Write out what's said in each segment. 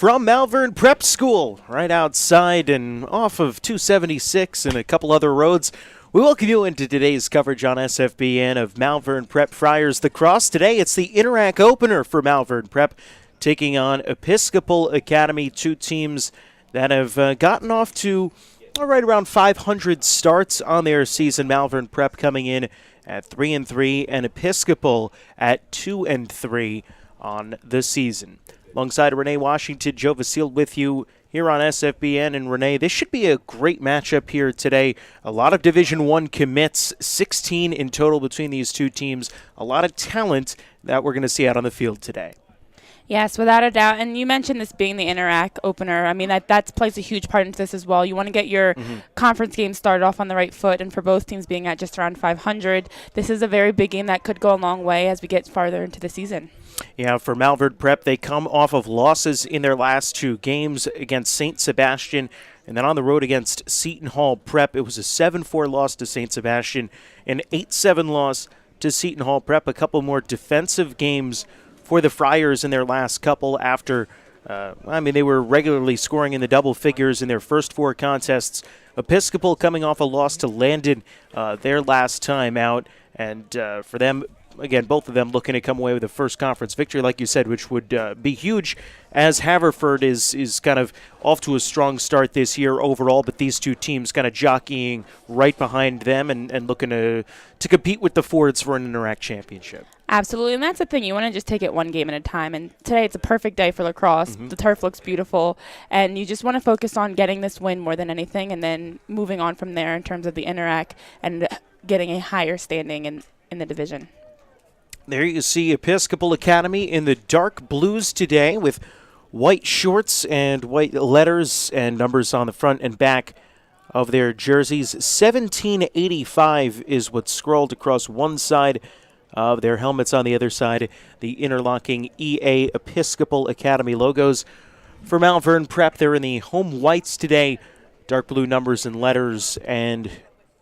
from Malvern Prep School, right outside and off of 276 and a couple other roads. We welcome you into today's coverage on SFBN of Malvern Prep Friars Lacrosse. Today it's the Interac opener for Malvern Prep, taking on Episcopal Academy, two teams that have gotten off to right around 500 starts on their season. Malvern Prep coming in at 3-3 and Episcopal at 2-3 on the season. Alongside Renee Washington, Joe Vasile with you here on SFBN. And Renee, this should be a great matchup here today. A lot of Division I commits, 16 in total between these two teams. A lot of talent that we're going to see out on the field today. Yes, without a doubt. And you mentioned this being the Interac opener. I mean, that plays a huge part into this as well. You want to get your conference game started off on the right foot, and for both teams being at just around 500, this is a very big game that could go a long way as we get farther into the season. Yeah, for Malvern Prep, they come off of losses in their last two games against St. Sebastian and then on the road against Seton Hall Prep. It was a 7-4 loss to St. Sebastian, an 8-7 loss to Seton Hall Prep. A couple more defensive games for the Friars in their last couple after, they were regularly scoring in the double figures in their first four contests. Episcopal coming off a loss to Landon their last time out, and for them, again, both of them looking to come away with a first conference victory, like you said, which would be huge, as Haverford is kind of off to a strong start this year overall, but these two teams kind of jockeying right behind them and looking to compete with the Fords for an Interac championship. Absolutely, and that's the thing. You want to just take it one game at a time, and today it's a perfect day for lacrosse. The turf looks beautiful, and you just want to focus on getting this win more than anything, and then moving on from there in terms of the Interac and getting a higher standing in the division. There you see Episcopal Academy in the dark blues today with white shorts and white letters and numbers on the front and back of their jerseys. 1785 is what's scrolled across one side of their helmets. On the other side, the interlocking EA Episcopal Academy logos. For Malvern Prep, they're in the home whites today, dark blue numbers and letters, and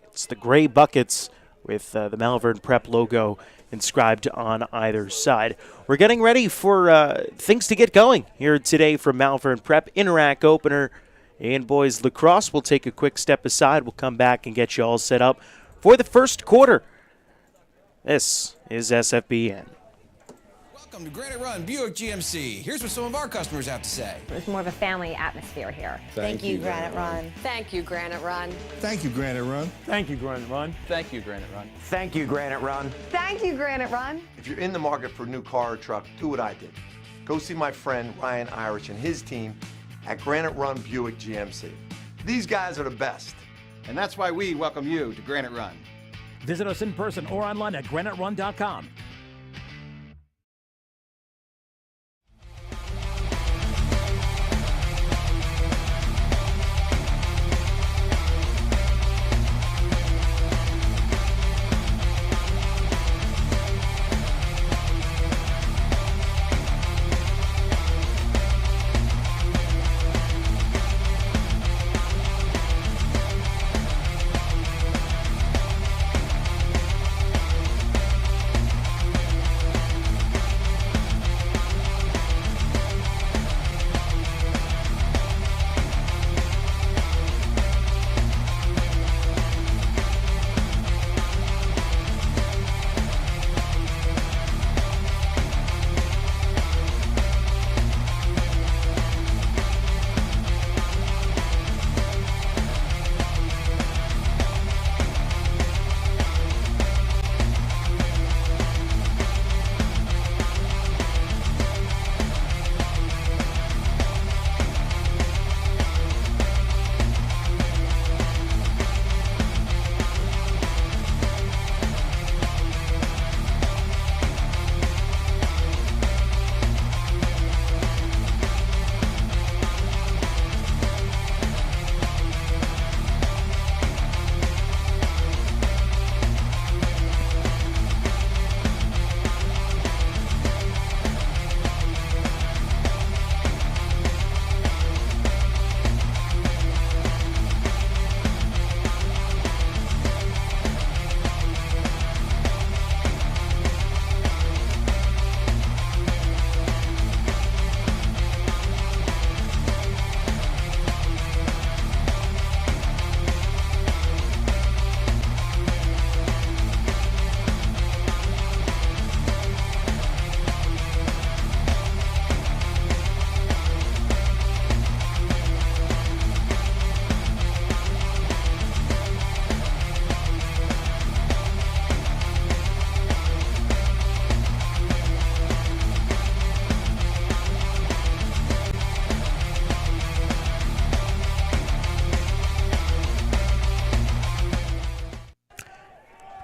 it's the gray buckets with the Malvern Prep logo inscribed on either side. We're getting ready for things to get going here today from Malvern Prep. Interac opener in boys lacrosse. We'll take a quick step aside. We'll come back and get you all set up for the first quarter. This is SFBN. Welcome to Granite Run Buick GMC. Here's what some of our customers have to say. There's more of a family atmosphere here. Thank you, Granite Run. Thank you, Granite Run. Thank you, Granite Run. Thank you, Granite Run. Thank you, Granite Run. Thank you, Granite Run. Thank you, Granite Run. If you're in the market for a new car or truck, do what I did. Go see my friend Ryan Irish and his team at Granite Run Buick GMC. These guys are the best. And that's why we welcome you to Granite Run. Visit us in person or online at graniterun.com.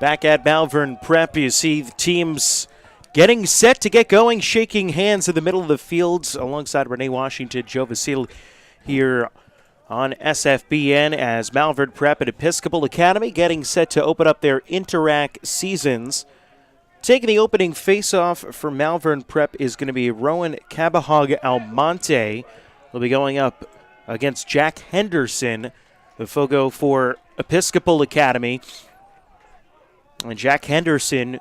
Back at Malvern Prep, you see the teams getting set to get going, shaking hands in the middle of the field alongside Renee Washington, Joe Vasile here on SFBN as Malvern Prep and Episcopal Academy getting set to open up their Interac seasons. Taking the opening face-off for Malvern Prep is going to be Rowan Cabahog Almonte. He'll be going up against Jack Henderson, the fogo for Episcopal Academy. And Jack Henderson,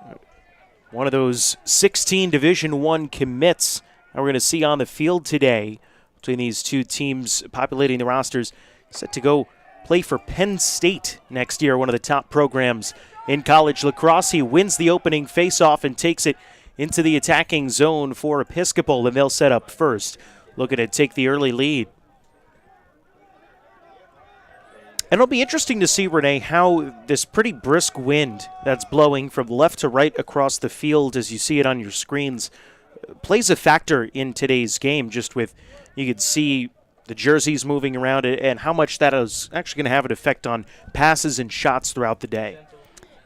one of those 16 Division I commits that we're going to see on the field today between these two teams populating the rosters, set to go play for Penn State next year, one of the top programs in college lacrosse. He wins the opening face-off and takes it into the attacking zone for Episcopal, and they'll set up first, looking to take the early lead. And it'll be interesting to see, Renee, how this pretty brisk wind that's blowing from left to right across the field, as you see it on your screens, plays a factor in today's game, just with, you could see the jerseys moving around and how much that is actually going to have an effect on passes and shots throughout the day.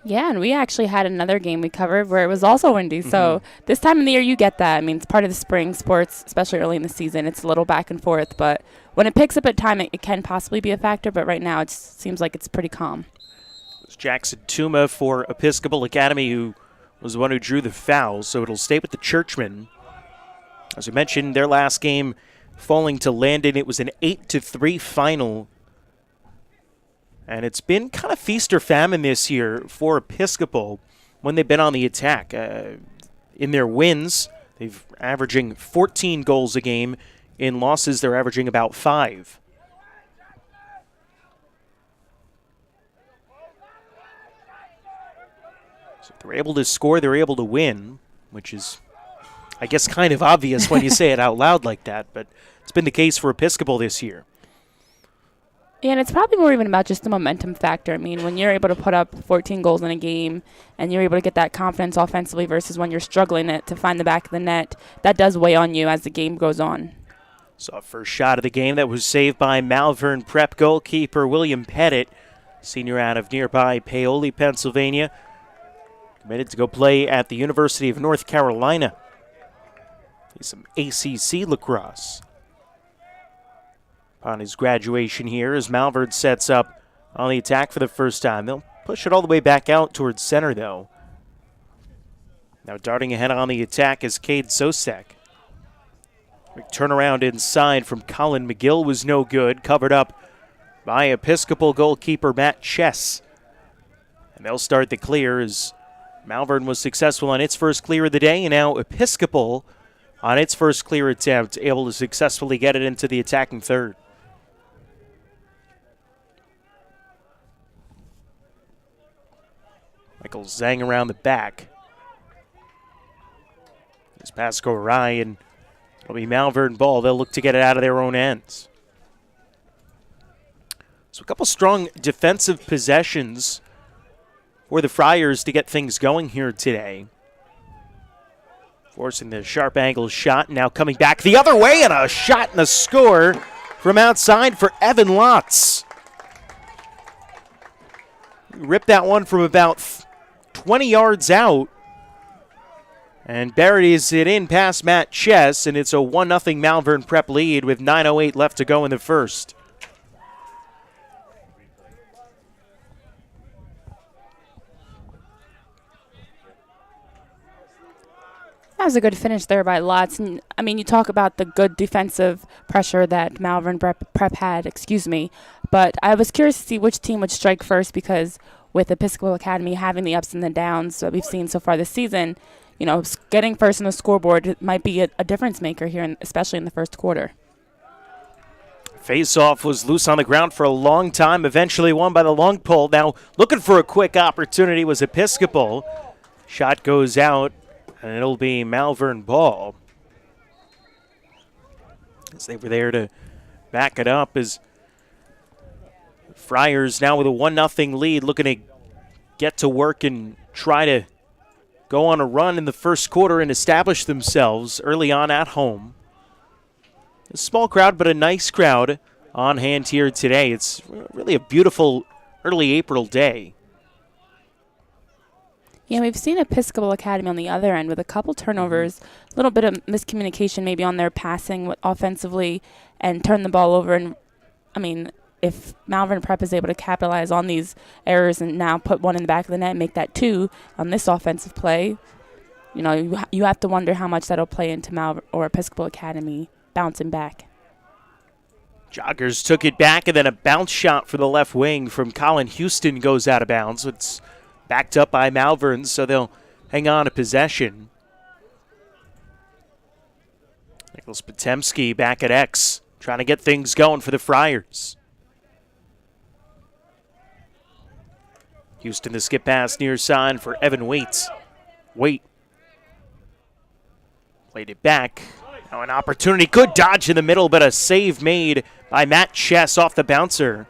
Yeah, and we actually had another game we covered where it was also windy. So this time of the year, you get that. I mean, it's part of the spring sports, especially early in the season. It's a little back and forth, but when it picks up at time, it can possibly be a factor. But right now, it seems like it's pretty calm. It's Jackson Tuma for Episcopal Academy, who was the one who drew the foul, so it'll stay with the Churchmen. As we mentioned, their last game falling to Landon, it was an 8-3 final. And it's been kind of feast or famine this year for Episcopal when they've been on the attack. In their wins, they've averaging 14 goals a game. In losses, they're averaging about 5. So if they're able to score, they're able to win, which is, I guess, kind of obvious when you say it out loud like that, but it's been the case for Episcopal this year. Yeah, and it's probably more even about just the momentum factor. I mean, when you're able to put up 14 goals in a game and you're able to get that confidence offensively versus when you're struggling to find the back of the net, that does weigh on you as the game goes on. So first shot of the game that was saved by Malvern Prep goalkeeper William Pettit, senior out of nearby Paoli, Pennsylvania. Committed to go play at the University of North Carolina. Play some ACC lacrosse. On his graduation here, as Malvern sets up on the attack for the first time. They'll push it all the way back out towards center, though. Now darting ahead on the attack is Cade Sosek. Quick turnaround inside from Colin McGill was no good. Covered up by Episcopal goalkeeper Matt Chess. And they'll start the clear as Malvern was successful on its first clear of the day, and now Episcopal on its first clear attempt, able to successfully get it into the attacking third. Michael Zhang around the back. This pass go awry, and it'll be Malvern ball. They'll look to get it out of their own ends. So a couple strong defensive possessions for the Friars to get things going here today. Forcing the sharp angle shot, now coming back the other way, and a shot and a score from outside for Evan Lotz. Ripped that one from about 20 yards out and buries it in past Matt Chess, and it's a 1-0 Malvern Prep lead with 9:08 left to go in the first. That was a good finish there by Lotz. And, I mean, you talk about the good defensive pressure that Malvern Prep had, but I was curious to see which team would strike first, because with Episcopal Academy having the ups and the downs that we've seen so far this season, you know, getting first on the scoreboard might be a difference maker here, especially in the first quarter. Faceoff was loose on the ground for a long time, eventually won by the long pole. Now looking for a quick opportunity was Episcopal. Shot goes out, and it'll be Malvern ball. As they were there to back it up, as Friars now with a 1-0 lead, looking to get to work and try to go on a run in the first quarter and establish themselves early on at home. A small crowd, but a nice crowd on hand here today. It's really a beautiful early April day. Yeah, we've seen Episcopal Academy on the other end with a couple turnovers, a little bit of miscommunication maybe on their passing offensively, and turn the ball over. And, I mean, if Malvern Prep is able to capitalize on these errors and now put one in the back of the net and make that 2 on this offensive play, you know, you have to wonder how much that'll play into Malvern or Episcopal Academy bouncing back. Joggers took it back, and then a bounce shot for the left wing from Colin Houston goes out of bounds. It's backed up by Malvern, so they'll hang on to possession. Nicolas Potemkin back at X, trying to get things going for the Friars. Houston, the skip pass near side for Evan Waits. Wait. Played it back. Now an opportunity. Good dodge in the middle, but a save made by Matt Chess off the bouncer.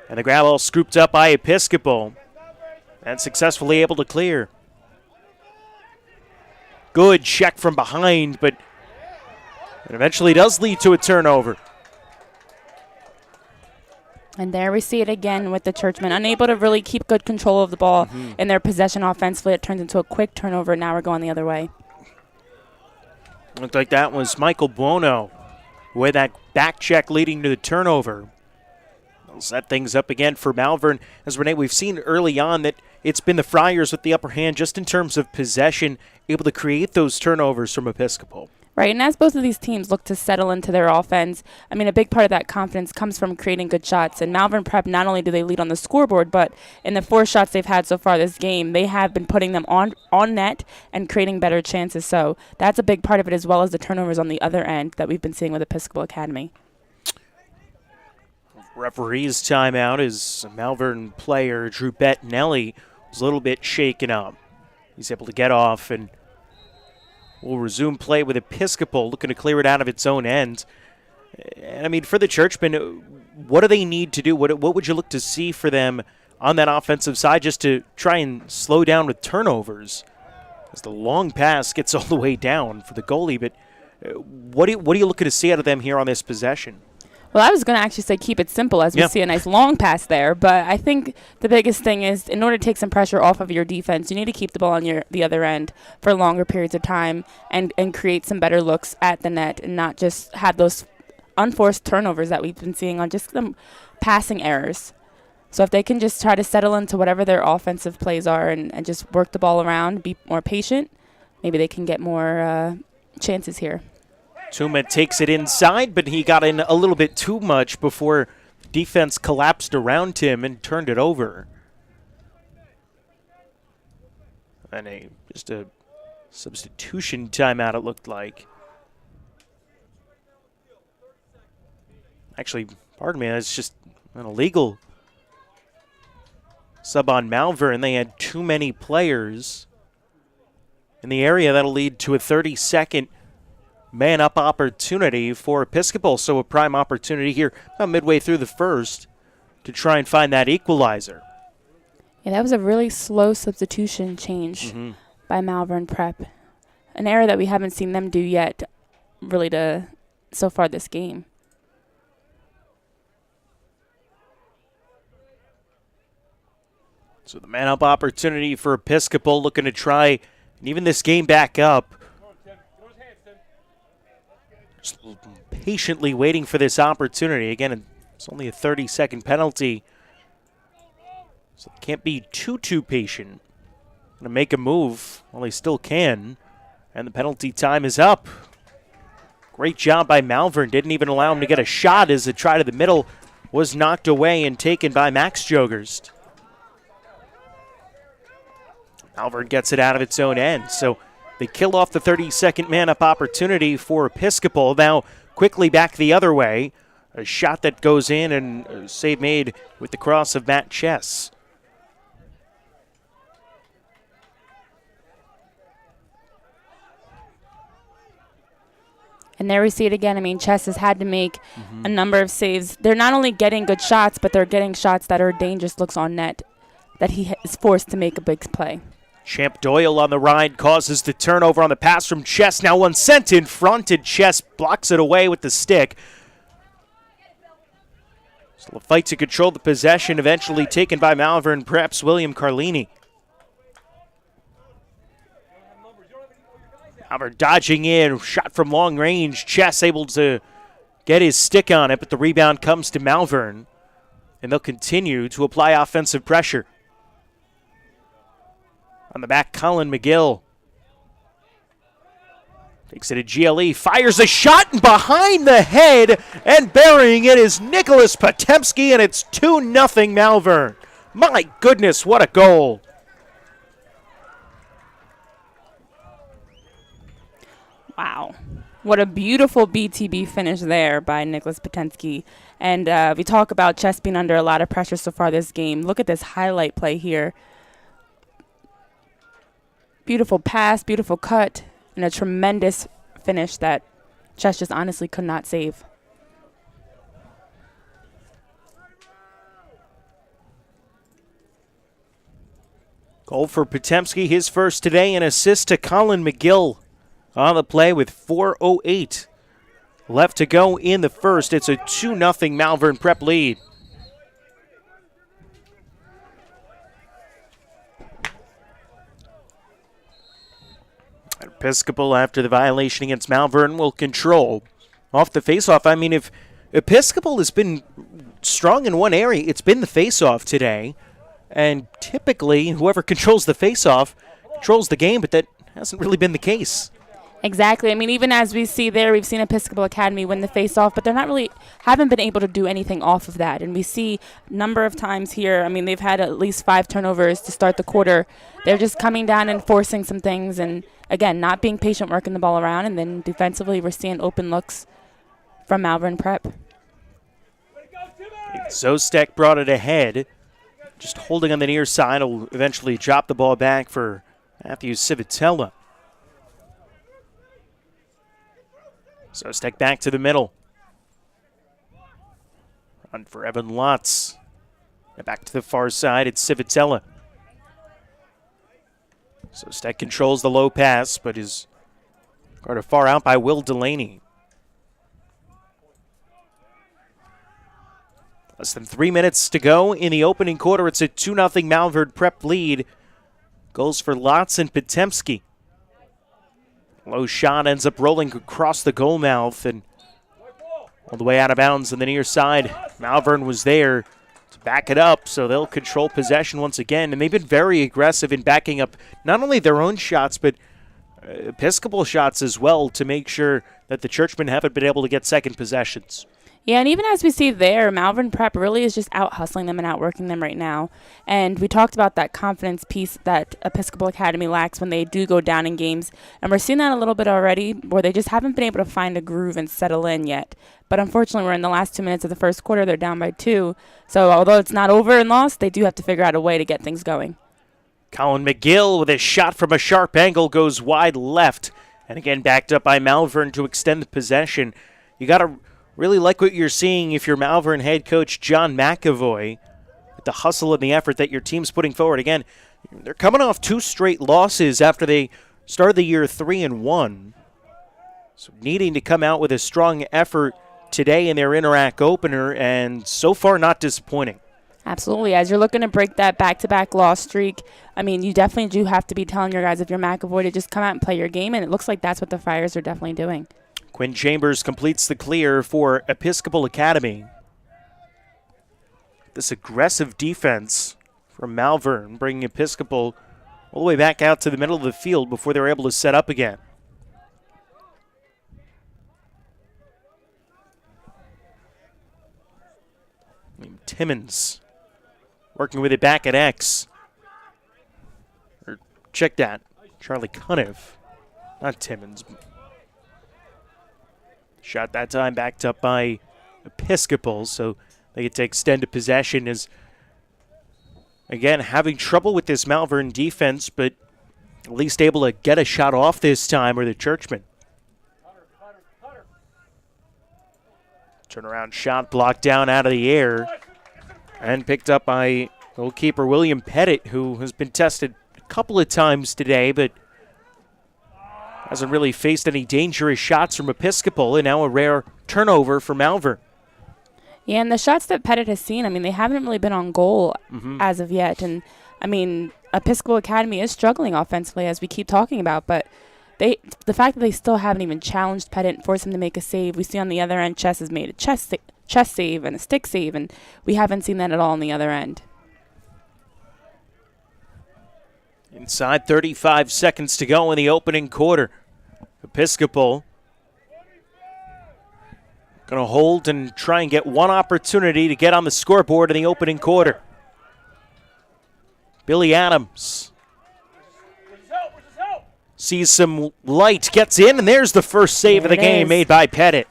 And the grab ball scooped up by Episcopal. And successfully able to clear. Good check from behind, but it eventually does lead to a turnover. And there we see it again with the Churchmen, unable to really keep good control of the ball in their possession offensively. It turns into a quick turnover, and now we're going the other way. Looked like that was Michael Buono with that back check leading to the turnover. They'll set things up again for Malvern. As Renee, we've seen early on that it's been the Friars with the upper hand just in terms of possession, able to create those turnovers from Episcopal. Right, and as both of these teams look to settle into their offense, I mean, a big part of that confidence comes from creating good shots. And Malvern Prep, not only do they lead on the scoreboard, but in the 4 shots they've had so far this game, they have been putting them on net and creating better chances. So that's a big part of it, as well as the turnovers on the other end that we've been seeing with Episcopal Academy. Referee's timeout is Malvern player Drew Bettinelli was a little bit shaken up. He's able to get off and will resume play with Episcopal, looking to clear it out of its own end. And I mean, for the Churchmen, what do they need to do? What would you look to see for them on that offensive side just to try and slow down with turnovers? As the long pass gets all the way down for the goalie, but what are you looking to see out of them here on this possession? Well, I was going to actually say keep it simple as we see a nice long pass there, but I think the biggest thing is in order to take some pressure off of your defense, you need to keep the ball on the other end for longer periods of time and create some better looks at the net and not just have those unforced turnovers that we've been seeing on just some passing errors. So if they can just try to settle into whatever their offensive plays are and just work the ball around, be more patient, maybe they can get more chances here. Tuma takes it inside, but he got in a little bit too much before defense collapsed around him and turned it over. And just a substitution timeout, it looked like. Actually, pardon me, that's just an illegal sub on Malvern. They had too many players in the area. That'll lead to a 30-second man-up opportunity for Episcopal. So a prime opportunity here about midway through the first to try and find that equalizer. Yeah, that was a really slow substitution change by Malvern Prep. An error that we haven't seen them do yet really so far this game. So the man-up opportunity for Episcopal, looking to try and even this game back up. Just patiently waiting for this opportunity. Again, it's only a 30-second penalty, so they can't be too patient. Gonna make a move while they still can, and the penalty time is up. Great job by Malvern. Didn't even allow him to get a shot as the try to the middle was knocked away and taken by Max Jogerst. Malvern gets it out of its own end, so they kill off the 30-second man-up opportunity for Episcopal. Now quickly back the other way. A shot that goes in and a save made with the cross of Matt Chess. And there we see it again. I mean, Chess has had to make a number of saves. They're not only getting good shots, but they're getting shots that are dangerous looks on net that he is forced to make a big play. Champ Doyle on the ride causes the turnover on the pass from Chess. Now one sent in front, and Chess blocks it away with the stick. So the fight to control the possession, eventually taken by Malvern Prep's William Carlini. Malvern dodging in, shot from long range. Chess able to get his stick on it, but the rebound comes to Malvern, and they'll continue to apply offensive pressure. On the back, Colin McGill takes it to GLE, fires a shot, and behind the head and burying it is Nicolas Potemkin, and it's 2-0 Malvern. My goodness, what a goal. Wow. What a beautiful BTB finish there by Nicolas Potemkin. And we talk about Chess being under a lot of pressure so far this game. Look at this highlight play here. Beautiful pass, beautiful cut, and a tremendous finish that Chess just honestly could not save. Goal for Potemkin, his first today, and assist to Colin McGill on the play with 4:08 left to go in the first. It's a 2-0 Malvern Prep lead. Episcopal, after the violation against Malvern, will control off the faceoff. I mean, if Episcopal has been strong in one area, it's been the faceoff today. And typically, whoever controls the faceoff controls the game, but that hasn't really been the case. Exactly. I mean, even as we see there, we've seen Episcopal Academy win the face-off, but they're not really, haven't been able to do anything off of that. And we see a number of times here, I mean, they've had at least 5 turnovers to start the quarter. They're just coming down and forcing some things and, again, not being patient, working the ball around. And then defensively, we're seeing open looks from Malvern Prep. Zostek brought it ahead. Just holding on the near side will eventually drop the ball back for Matthew Civitella. Zostek back to the middle. Run for Evan Lotz. And back to the far side, it's Civitella. Zostek controls the low pass, but is guarded far out by Will Delaney. Less than 3 minutes to go in the opening quarter. It's a 2-0 Malvern Prep lead. Goals for Lotz and Potemkin. Low shot ends up rolling across the goal mouth and all the way out of bounds on the near side. Malvern was there to back it up, so they'll control possession once again. And they've been very aggressive in backing up not only their own shots, but Episcopal shots as well to make sure that the Churchmen haven't been able to get second possessions. Yeah, and even as we see there, Malvern Prep really is just out-hustling them and out-working them right now. And we talked about that confidence piece that Episcopal Academy lacks when they do go down in games. And we're seeing that a little bit already, where they just haven't been able to find a groove and settle in yet. But unfortunately, we're in the last 2 minutes of the first quarter. They're down by 2. So although it's not over and lost, they do have to figure out a way to get things going. Colin McGill with a shot from a sharp angle goes wide left. And again, backed up by Malvern to extend the possession. You got to really like what you're seeing if you're Malvern head coach John McAvoy, with the hustle and the effort that your team's putting forward. Again, they're coming off 2 straight losses after they started the year 3-1. So needing to come out with a strong effort today in their Interac opener, and so far not disappointing. Absolutely. As you're looking to break that back-to-back loss streak, I mean, you definitely do have to be telling your guys, if you're McAvoy, to just come out and play your game, and it looks like that's what the Friars are definitely doing. Quinn Chambers completes the clear for Episcopal Academy. This aggressive defense from Malvern, bringing Episcopal all the way back out to the middle of the field before they're able to set up again. Timmons working with it back at X. Or check that. Charlie Cuniff, not Timmons. Shot that time backed up by Episcopal, so they get to extend possession. Is again having trouble with this Malvern defense, but at least able to get a shot off this time, or the Churchmen. Turnaround shot blocked down out of the air and picked up by goalkeeper William Pettit, who has been tested a couple of times today, but hasn't really faced any dangerous shots from Episcopal, and now a rare turnover for Malvern. Yeah, and the shots that Pettit has seen, I mean, they haven't really been on goal as of yet. And, I mean, Episcopal Academy is struggling offensively, as we keep talking about, but the fact that they still haven't even challenged Pettit and forced him to make a save. We see on the other end, Chess has made a chest save and a stick save, and we haven't seen that at all on the other end. Inside 35 seconds to go in the opening quarter. Episcopal going to hold and try and get one opportunity to get on the scoreboard in the opening quarter. Billy Adams sees some light, gets in, and there's the first save of the game made by Pettit.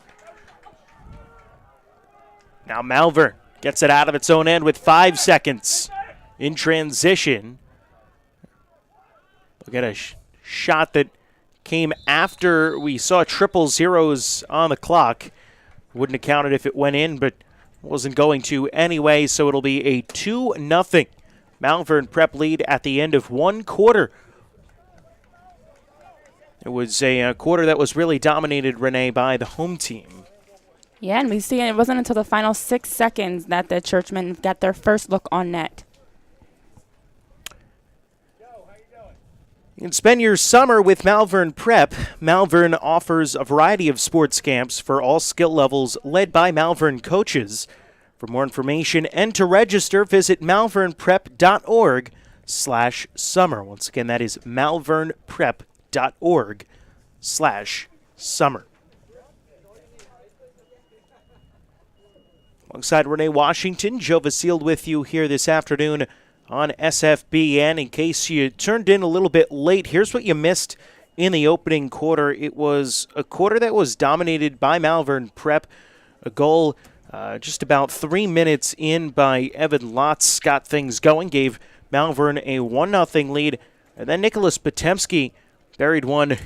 Now Malvern gets it out of its own end with 5 seconds in transition. Look at a shot that came after we saw triple zeros on the clock. Wouldn't have counted if it went in, but wasn't going to anyway, so it'll be a 2-0 Malvern Prep lead at the end of one quarter. It was a quarter that was really dominated, Renee, by the home team. Yeah, and we see it wasn't until the final 6 seconds that the Churchmen got their first look on net. You can spend your summer with Malvern Prep. Malvern offers a variety of sports camps for all skill levels led by Malvern coaches. For more information and to register, visit malvernprep.org/summer. Once again, that is malvernprep.org/summer. Alongside Renee Washington, Joe Vasile with you here this afternoon on SFBN. In case you turned in a little bit late, here's what you missed in the opening quarter. It was a quarter that was dominated by Malvern Prep. A goal just about 3 minutes in by Evan Lotz got things going, gave Malvern a 1-0 lead. And then Nicolas Potemkin buried one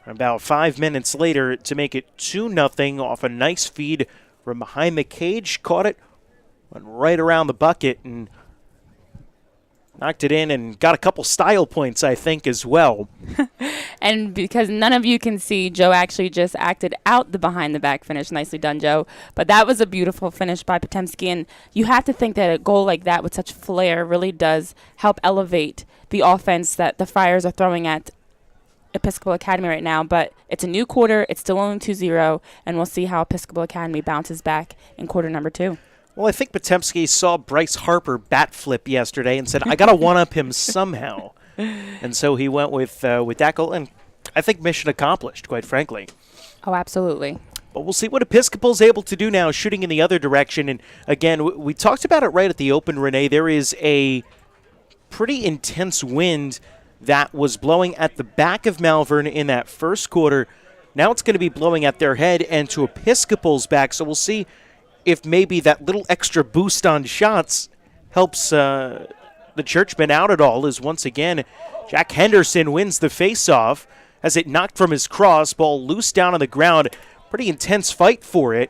about 5 minutes later to make it 2-0 off a nice feed from behind the cage. Caught it, went right around the bucket and knocked it in and got a couple style points, I think, as well. And because none of you can see, Joe actually just acted out the behind-the-back finish. Nicely done, Joe. But that was a beautiful finish by Potemkin. And you have to think that a goal like that with such flair really does help elevate the offense that the Friars are throwing at Episcopal Academy right now. But it's a new quarter. It's still only 2-0, and we'll see how Episcopal Academy bounces back in quarter number 2. Well, I think Potemkin saw Bryce Harper bat flip yesterday and said, I got to one-up him somehow. And so he went with that goal, and I think mission accomplished, quite frankly. Oh, absolutely. But we'll see what Episcopal's able to do now, shooting in the other direction. And again, we talked about it right at the open, Renee. There is a pretty intense wind that was blowing at the back of Malvern in that first quarter. Now it's going to be blowing at their head and to Episcopal's back. So we'll see if maybe that little extra boost on shots helps the Churchmen out at all, as once again, Jack Henderson wins the faceoff as it knocked from his cross, ball loose down on the ground. Pretty intense fight for it.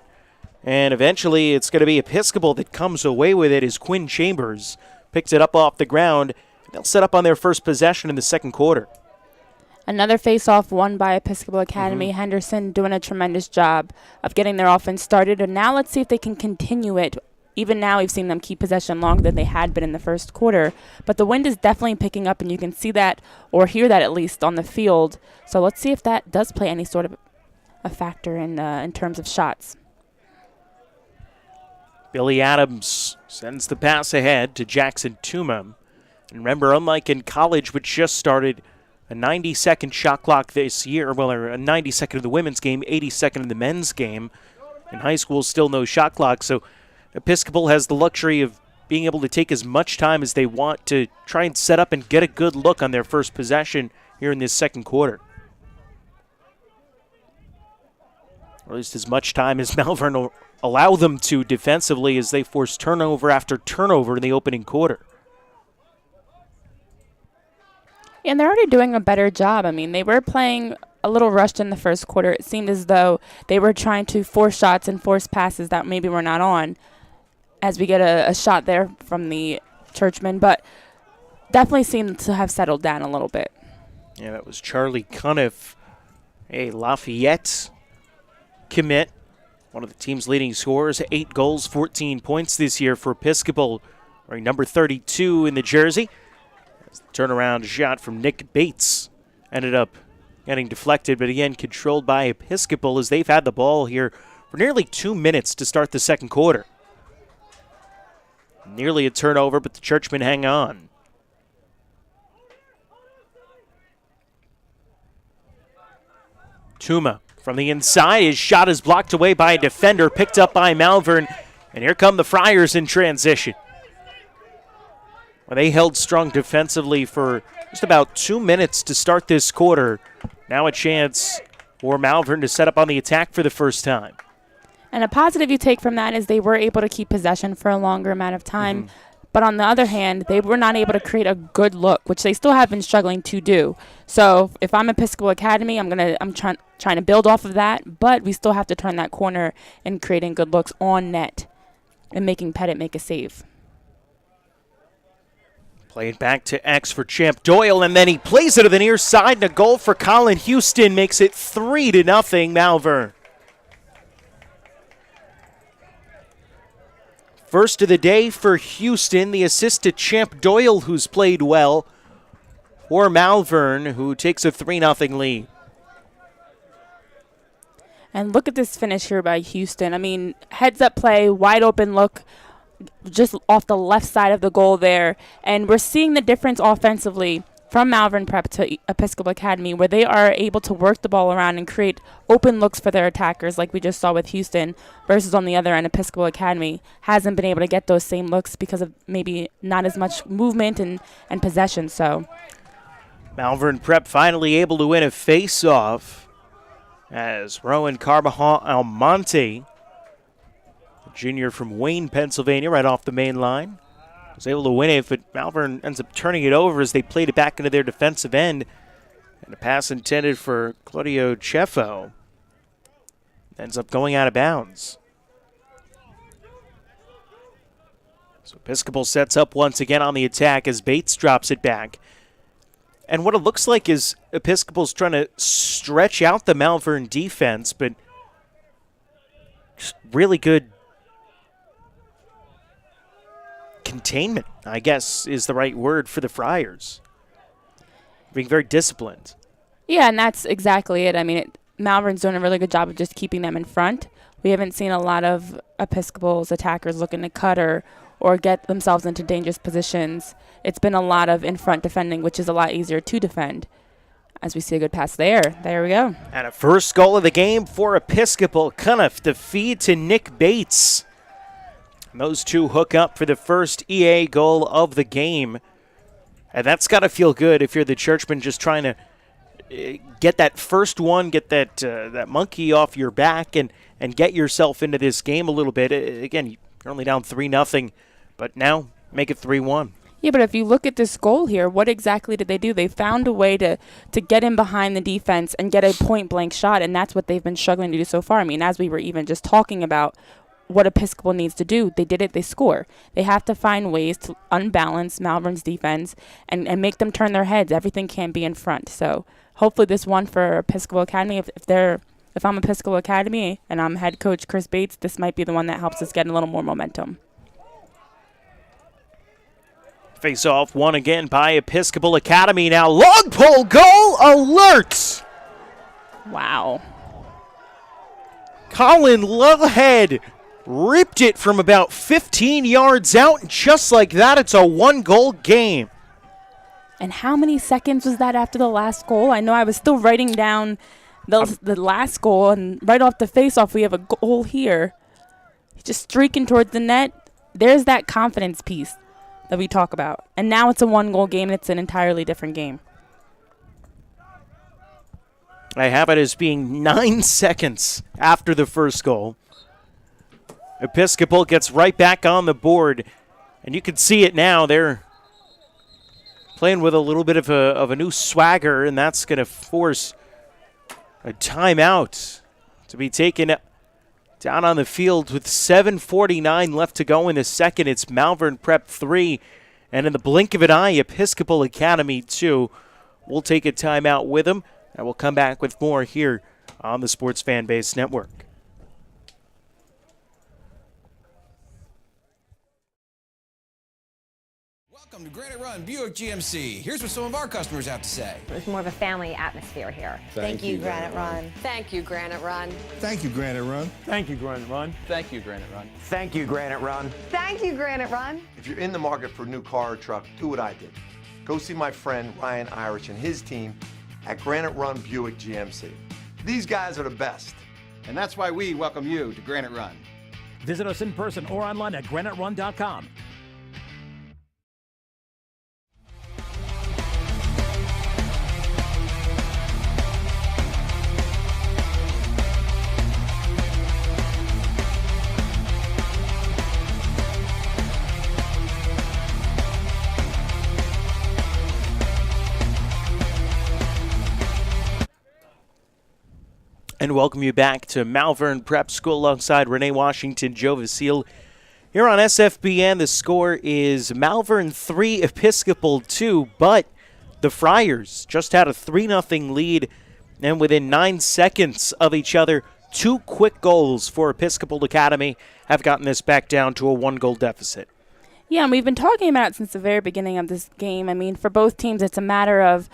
And eventually it's going to be Episcopal that comes away with it as Quinn Chambers picks it up off the ground. They'll set up on their first possession in the second quarter. Another face-off won by Episcopal Academy. Henderson doing a tremendous job of getting their offense started. And now let's see if they can continue it. Even now we've seen them keep possession longer than they had been in the first quarter. But the wind is definitely picking up, and you can see that or hear that at least on the field. So let's see if that does play any sort of a factor in terms of shots. Billy Adams sends the pass ahead to Jackson Tuma. And remember, unlike in college, which just started, a 90-second shot clock this year, well, or a 90-second of the women's game, 80-second of the men's game. In high school, still no shot clock, so Episcopal has the luxury of being able to take as much time as they want to try and set up and get a good look on their first possession here in this second quarter. Or at least as much time as Malvern will allow them to defensively as they force turnover after turnover in the opening quarter. And they're already doing a better job. I mean, they were playing a little rushed in the first quarter. It seemed as though they were trying to force shots and force passes that maybe were not on, as we get a shot there from the Churchmen, but definitely seemed to have settled down a little bit. Yeah, that was Charlie Cuniff, a Lafayette commit, one of the team's leading scorers, 8 goals, 14 points this year for Episcopal, wearing number 32 in the jersey. Turnaround shot from Nick Bates ended up getting deflected, but again controlled by Episcopal as they've had the ball here for nearly 2 minutes to start the second quarter. Nearly a turnover, but the Churchmen hang on. Tuma from the inside. His shot is blocked away by a defender, picked up by Malvern. And here come the Friars in transition. Well, they held strong defensively for just about 2 minutes to start this quarter. Now a chance for Malvern to set up on the attack for the first time. And a positive you take from that is they were able to keep possession for a longer amount of time. But on the other hand, they were not able to create a good look, which they still have been struggling to do. So if I'm Episcopal Academy, I'm trying to build off of that, but we still have to turn that corner in creating good looks on net and making Pettit make a save. Play it back to X for Champ Doyle, and then he plays it to the near side, and a goal for Colin Houston makes it 3-0 Malvern. First of the day for Houston, the assist to Champ Doyle, who's played well, for Malvern, who takes a 3-0 lead. And look at this finish here by Houston. I mean, heads-up play, wide open look, just off the left side of the goal there. And we're seeing the difference offensively from Malvern Prep to Episcopal Academy, where they are able to work the ball around and create open looks for their attackers, like we just saw with Houston, versus on the other end, Episcopal Academy hasn't been able to get those same looks because of maybe not as much movement and possession. So Malvern Prep finally able to win a face-off as Rowan Carbajal Almonte, a junior from Wayne, Pennsylvania, right off the main line, was able to win it, but Malvern ends up turning it over as they played it back into their defensive end. And a pass intended for Claudio Ceffo ends up going out of bounds. So Episcopal sets up once again on the attack as Bates drops it back. And what it looks like is Episcopal's trying to stretch out the Malvern defense, but just really good containment, I guess, is the right word for the Friars. Being very disciplined. yeah, and that's exactly it. I mean, Malvern's doing a really good job of just keeping them in front. We haven't seen a lot of Episcopal's attackers looking to cut or get themselves into dangerous positions. It's been a lot of in-front defending, which is a lot easier to defend. As we see a good pass there. There we go. And a first goal of the game for Episcopal. Cunniff, the feed to Nick Bates. And those two hook up for the first EA goal of the game. And that's got to feel good if you're the Churchmen, just trying to get that first one, get that monkey off your back and get yourself into this game a little bit. Again, you're only down 3-0, but now make it 3-1. Yeah, but if you look at this goal here, what exactly did they do? They found a way to get in behind the defense and get a point-blank shot, and that's what they've been struggling to do so far. I mean, as we were even just talking about what Episcopal needs to do, they did it, they score. They have to find ways to unbalance Malvern's defense and make them turn their heads. Everything can't be in front. So hopefully this one for Episcopal Academy, if I'm Episcopal Academy and I'm head coach Chris Bates, this might be the one that helps us get a little more momentum. Face-off won again by Episcopal Academy. Now long pole goal alert! Wow. Colin Lovehead ripped it from about 15 yards out, and just like that, it's a one-goal game. And how many seconds was that after the last goal? I know I was still writing down the last goal, and right off the face-off, we have a goal here. Just streaking towards the net. There's that confidence piece that we talk about. And now it's a one-goal game, and it's an entirely different game. I have it as being 9 seconds after the first goal. Episcopal gets right back on the board, and you can see it now. They're playing with a little bit of a new swagger, and that's going to force a timeout to be taken down on the field with 7:49 left to go in the second. It's Malvern Prep 3, and in the blink of an eye, Episcopal Academy 2. We'll take a timeout with them, and we'll come back with more here on the Sports Fan Base Network. Welcome Welcome to Granite Run Buick GMC. Here's what some of our customers have to say. It's more of a family atmosphere here. Thank you, Granite Run. Thank you, Granite Run. Thank you, Granite Run. Thank you, Granite Run. Thank you, Granite Run. Thank you, Granite Run. Thank you, Granite Run. If you're in the market for a new car or truck, do what I did. Go see my friend Ryan Irish and his team at Granite Run Buick GMC. These guys are the best. And that's why we welcome you to Granite Run. Visit us in person or online at graniterun.com. And welcome you back to Malvern Prep School alongside Renee Washington, Joe Vasile. Here on SFBN, the score is Malvern 3, Episcopal 2, but the Friars just had a 3-0 lead, and within 9 seconds of each other, 2 quick goals for Episcopal Academy have gotten this back down to a 1-goal deficit. Yeah, and we've been talking about it since the very beginning of this game. I mean, for both teams, it's a matter of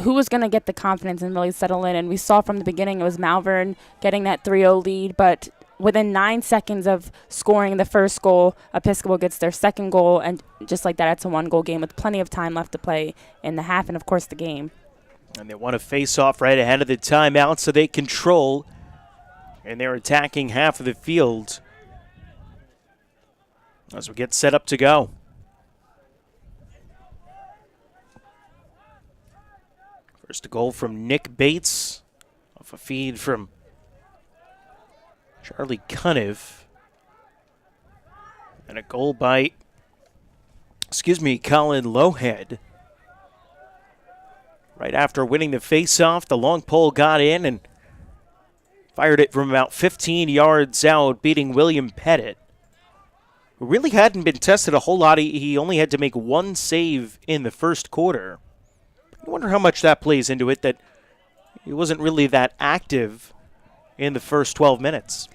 who was going to get the confidence and really settle in. And we saw from the beginning it was Malvern getting that 3-0 lead, but within 9 seconds of scoring the first goal, Episcopal gets their second goal, and just like that, it's a 1-goal game with plenty of time left to play in the half and, of course, the game. And they want to face off right ahead of the timeout, so they control, and they're attacking half of the field as we get set up to go. First a goal from Nick Bates off a feed from Charlie Cuniff. And a goal by, Colin Lowhead. Right after winning the faceoff, the long pole got in and fired it from about 15 yards out, beating William Pettit, who really hadn't been tested a whole lot. He only had to make 1 save in the first quarter. I wonder how much that plays into it, that he wasn't really that active in the first 12 minutes.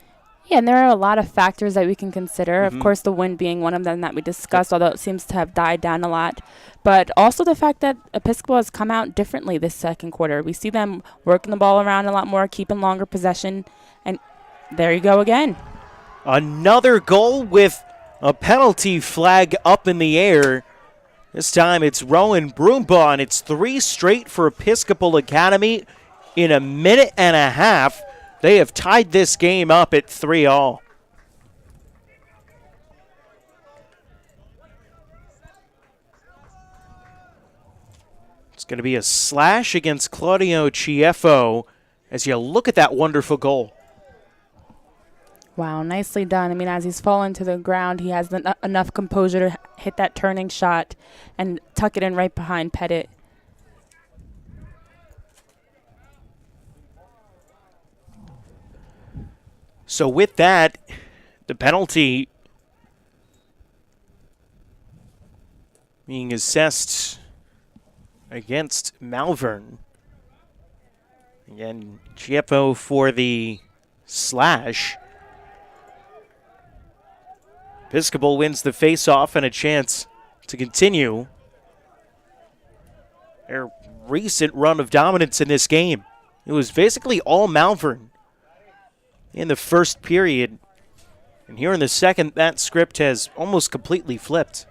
Yeah, and there are a lot of factors that we can consider. Of course, the wind being one of them that we discussed, although it seems to have died down a lot. But also the fact that Episcopal has come out differently this second quarter. We see them working the ball around a lot more, keeping longer possession, and there you go again. Another goal with a penalty flag up in the air. This time it's Rowan Broombaugh, and it's 3 straight for Episcopal Academy in a minute and a half. They have tied this game up at 3-3. It's going to be a slash against Claudio Chieffo as you look at that wonderful goal. Wow, nicely done. I mean, as he's fallen to the ground, he has enough composure to hit that turning shot and tuck it in right behind Pettit. So with that, the penalty being assessed against Malvern. Again, Chieffo for the slash. Episcopal wins the face-off and a chance to continue their recent run of dominance in this game. It was basically all Malvern in the first period. And here in the second, that script has almost completely flipped.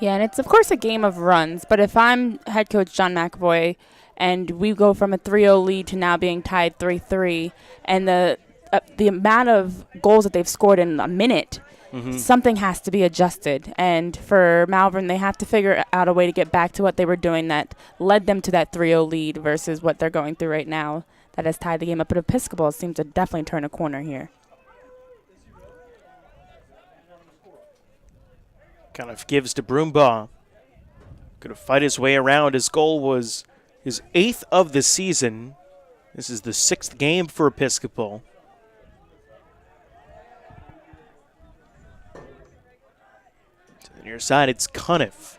Yeah, and it's, of course, a game of runs. But if I'm head coach John McAvoy and we go from a 3-0 lead to now being tied 3-3, and the amount of goals that they've scored in a minute, something has to be adjusted. And for Malvern, they have to figure out a way to get back to what they were doing that led them to that 3-0 lead versus what they're going through right now that has tied the game up. But Episcopal seems to definitely turn a corner here. Kind of gives to Broombaugh. Going to fight his way around. His goal was his 8th of the season. This is the 6th game for Episcopal. To the near side, it's Cuniff.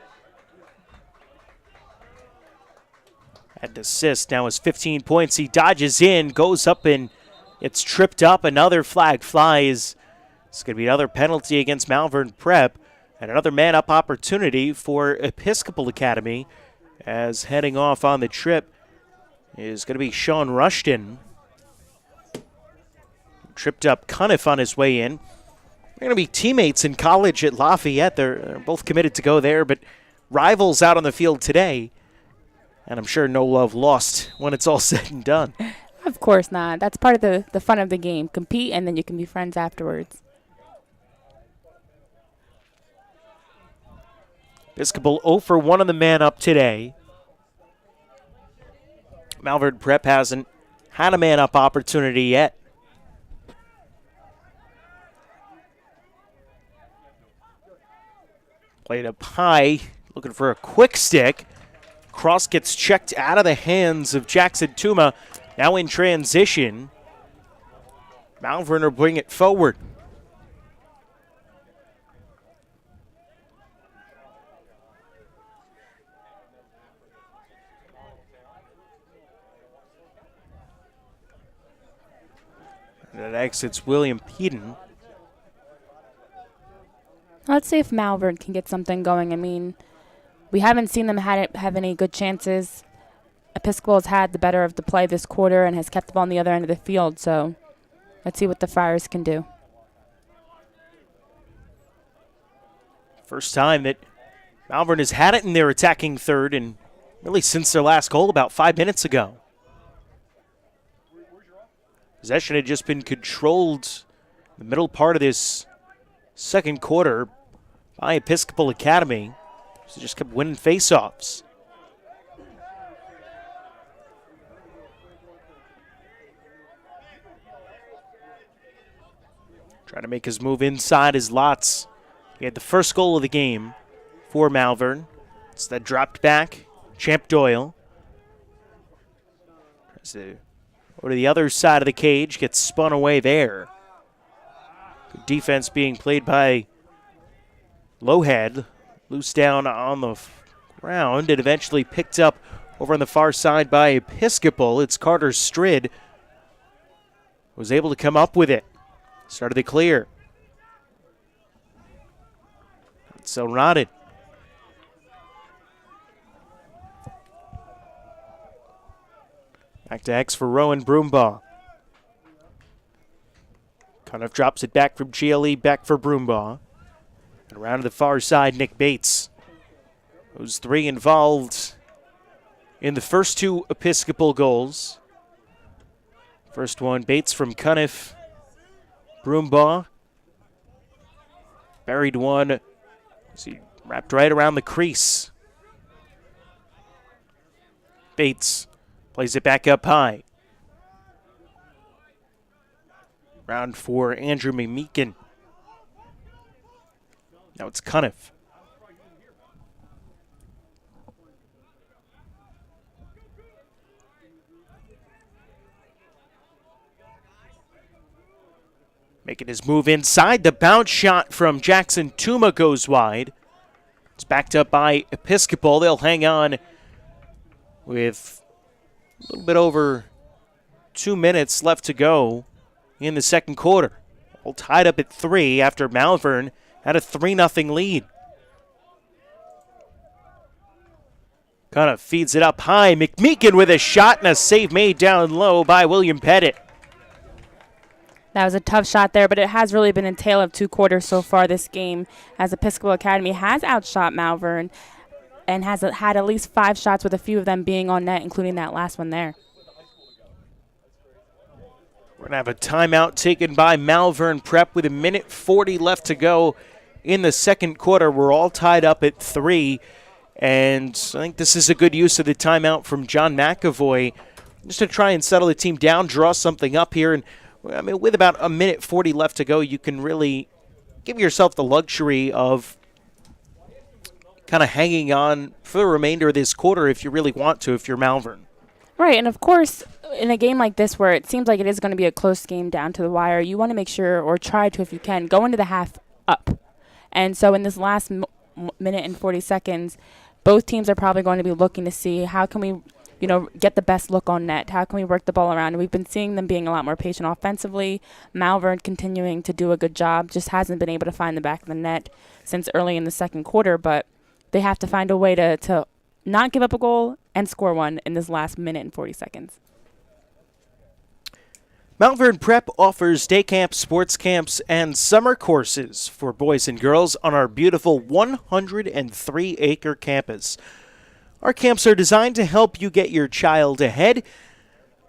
Had an assist, now has 15 points. He dodges in, goes up, and it's tripped up. Another flag flies. It's going to be another penalty against Malvern Prep. And another man-up opportunity for Episcopal Academy, as heading off on the trip is going to be Sean Rushton. Tripped up Cuniff on his way in. They're going to be teammates in college at Lafayette. They're both committed to go there, but rivals out on the field today. And I'm sure no love lost when it's all said and done. Of course not. That's part of the fun of the game. Compete, and then you can be friends afterwards. Episcopal 0 for 1 on the man-up today. Malvern Prep hasn't had a man-up opportunity yet. Played up high, looking for a quick stick. Cross gets checked out of the hands of Jackson Tuma. Now in transition. Malvern will bring it forward. And it exits William Peden. Let's see if Malvern can get something going. I mean, we haven't seen them have any good chances. Episcopal has had the better of the play this quarter and has kept the ball on the other end of the field, so let's see what the Friars can do. First time that Malvern has had it in their attacking third, and really since their last goal about 5 minutes ago. Possession had just been controlled in the middle part of this second quarter by Episcopal Academy. So just kept winning faceoffs. Trying to make his move inside his lots. He had the first goal of the game for Malvern. It's that dropped back. Champ Doyle. Tries to go to the other side of the cage. Gets spun away there. Good defense being played by Lowhead. Loose down on the ground and eventually picked up over on the far side by Episcopal. It's Carter Strid. Was able to come up with it. Started the clear. So rotted. Back to X for Rowan Broombaugh. Kind of drops it back from GLE, back for Broombaugh. And around to the far side, Nick Bates. Those three involved in the first two Episcopal goals. First one, Bates from Cuniff. Broombaugh. Buried one. See, wrapped right around the crease. Bates plays it back up high. Round for Andrew McMeekin. Now it's Cuniff. Making his move inside. The bounce shot from Jackson Tuma goes wide. It's backed up by Episcopal. They'll hang on with a little bit over 2 minutes left to go in the second quarter. All tied up at 3 after Malvern had a 3-0 lead. Kind of feeds it up high. McMeekin with a shot and a save made down low by William Pettit. That was a tough shot there, but it has really been a tale of 2 quarters so far this game, as Episcopal Academy has outshot Malvern and has had at least 5 shots, with a few of them being on net, including that last one there. We're going to have a timeout taken by Malvern Prep with 1:40 left to go in the second quarter. We're all tied up at 3, and I think this is a good use of the timeout from John McAvoy just to try and settle the team down, draw something up here. And I mean, with about 1:40 left to go, you can really give yourself the luxury of kind of hanging on for the remainder of this quarter if you really want to, if you're Malvern. Right, and of course, in a game like this where it seems like it is going to be a close game down to the wire, you want to make sure, or try to if you can, go into the half up. And so in this last minute and 40 seconds, both teams are probably going to be looking to see how can we get the best look on net? How can we work the ball around? And we've been seeing them being a lot more patient offensively. Malvern continuing to do a good job, just hasn't been able to find the back of the net since early in the second quarter, but they have to find a way to not give up a goal and score one in this last minute and 40 seconds. Malvern Prep offers day camps, sports camps, and summer courses for boys and girls on our beautiful 103-acre campus. Our camps are designed to help you get your child ahead,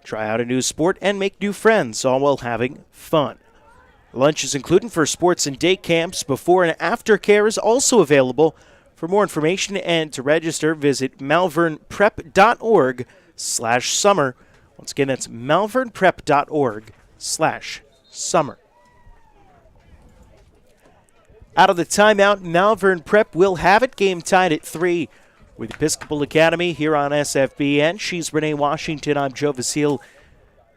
try out a new sport, and make new friends, all while having fun. Lunch is included for sports and day camps. Before and after care is also available. For more information and to register, visit malvernprep.org/summer. Once again, that's malvernprep.org/summer. Out of the timeout, Malvern Prep will have it. Game tied at 3 with Episcopal Academy here on SFBN. She's Renee Washington. I'm Joe Vasile.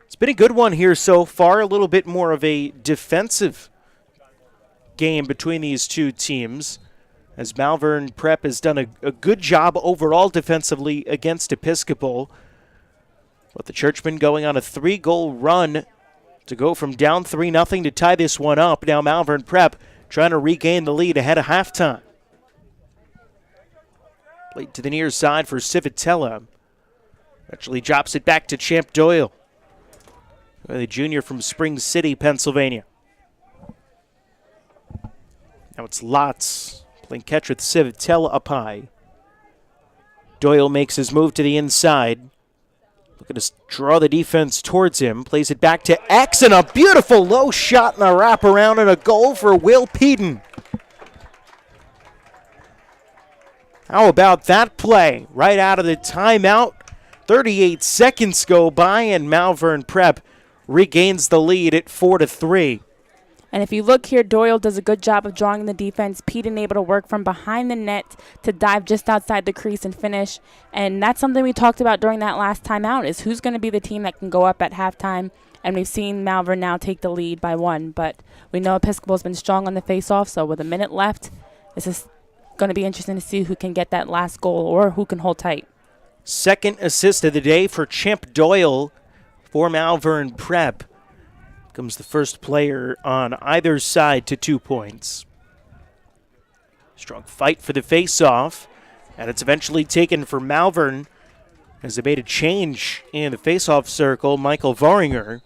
It's been a good one here so far. A little bit more of a defensive game between these two teams, as Malvern Prep has done a good job overall defensively against Episcopal. But the Churchmen going on a 3-goal run to go from down 3-0 to tie this one up. Now Malvern Prep trying to regain the lead ahead of halftime. Played to the near side for Civitella. Actually drops it back to Champ Doyle, the junior from Spring City, Pennsylvania. Now it's Lotz playing catch with Civitella up high. Doyle makes his move to the inside. Looking to draw the defense towards him. Plays it back to X, and a beautiful low shot and a wraparound and a goal for Will Peden. How about that play? Right out of the timeout. 38 seconds go by, and Malvern Prep regains the lead at 4-3. And if you look here, Doyle does a good job of drawing the defense. Peden able to work from behind the net to dive just outside the crease and finish. And that's something we talked about during that last timeout, is who's going to be the team that can go up at halftime. And we've seen Malvern now take the lead by 1. But we know Episcopal's been strong on the face-off, so with a minute left, this is going to be interesting to see who can get that last goal or who can hold tight. Second assist of the day for Champ Doyle for Malvern Prep. Comes the first player on either side to 2 points. Strong fight for the face-off, and it's eventually taken for Malvern as they made a change in the face-off circle. Michael Varinger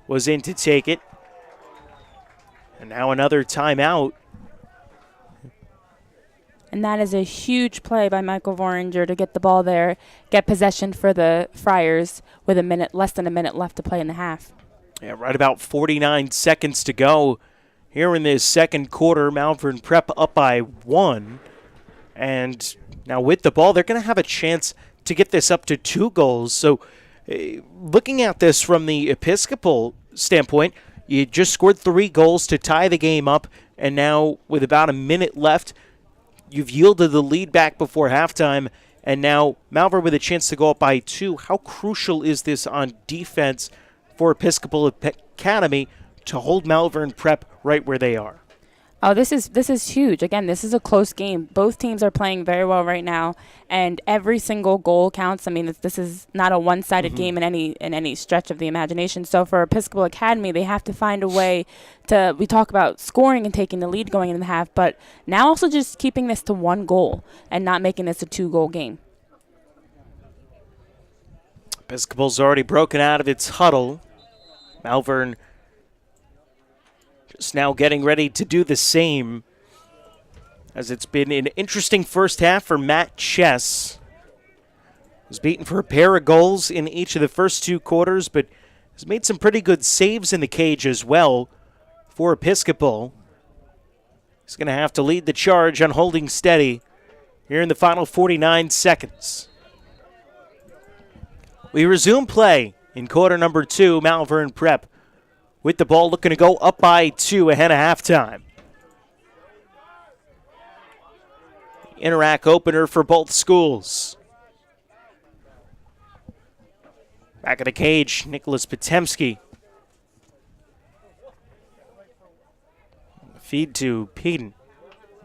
was in to take it. And now another timeout. And that is a huge play by Michael Varinger to get the ball there, get possession for the Friars with less than a minute left to play in the half. Yeah, right about 49 seconds to go here in this second quarter. Malvern Prep up by 1. And now with the ball, they're going to have a chance to get this up to 2 goals. So looking at this from the Episcopal standpoint, you just scored 3 goals to tie the game up. And now with about a minute left, you've yielded the lead back before halftime. And now Malvern with a chance to go up by 2. How crucial is this on defense for Episcopal Academy to hold Malvern Prep right where they are? Oh, this is huge. Again, this is a close game. Both teams are playing very well right now, and every single goal counts. I mean, this is not a one-sided game in any stretch of the imagination. So for Episcopal Academy, they have to find a way to. We talk about scoring and taking the lead going into the half, but now also just keeping this to 1 goal and not making this a 2-goal game. Episcopal's already broken out of its huddle. Malvern just now getting ready to do the same, as it's been an interesting first half for Matt Chess. Was beaten for a pair of goals in each of the first 2 quarters, but has made some pretty good saves in the cage as well for Episcopal. He's going to have to lead the charge on holding steady here in the final 49 seconds. We resume play in quarter number 2. Malvern Prep with the ball, looking to go up by 2 ahead of halftime. Interac opener for both schools. Back of the cage, Nicolas Potemkin. Feed to Peden.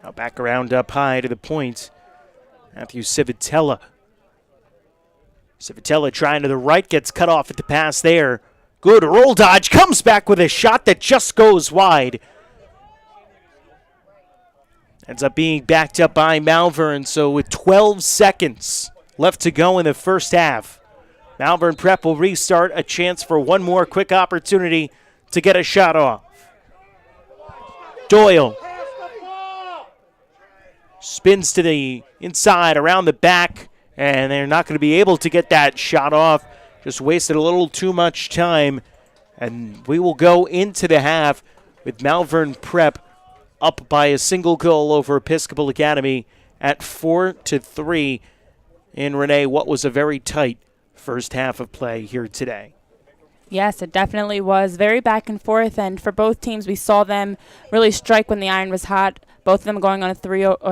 Now back around up high to the point. Matthew Civitella. Civitella trying to the right, gets cut off at the pass there. Good roll dodge, comes back with a shot that just goes wide. Ends up being backed up by Malvern, so with 12 seconds left to go in the first half, Malvern Prep will restart, a chance for one more quick opportunity to get a shot off. Doyle spins to the inside, around the back, and they're not going to be able to get that shot off. Just wasted a little too much time, and we will go into the half with Malvern Prep up by a single goal over Episcopal Academy at 4-3 in, Renee, what was a very tight first half of play here today. Yes, it definitely was very back and forth, and for both teams, we saw them really strike when the iron was hot, both of them going on a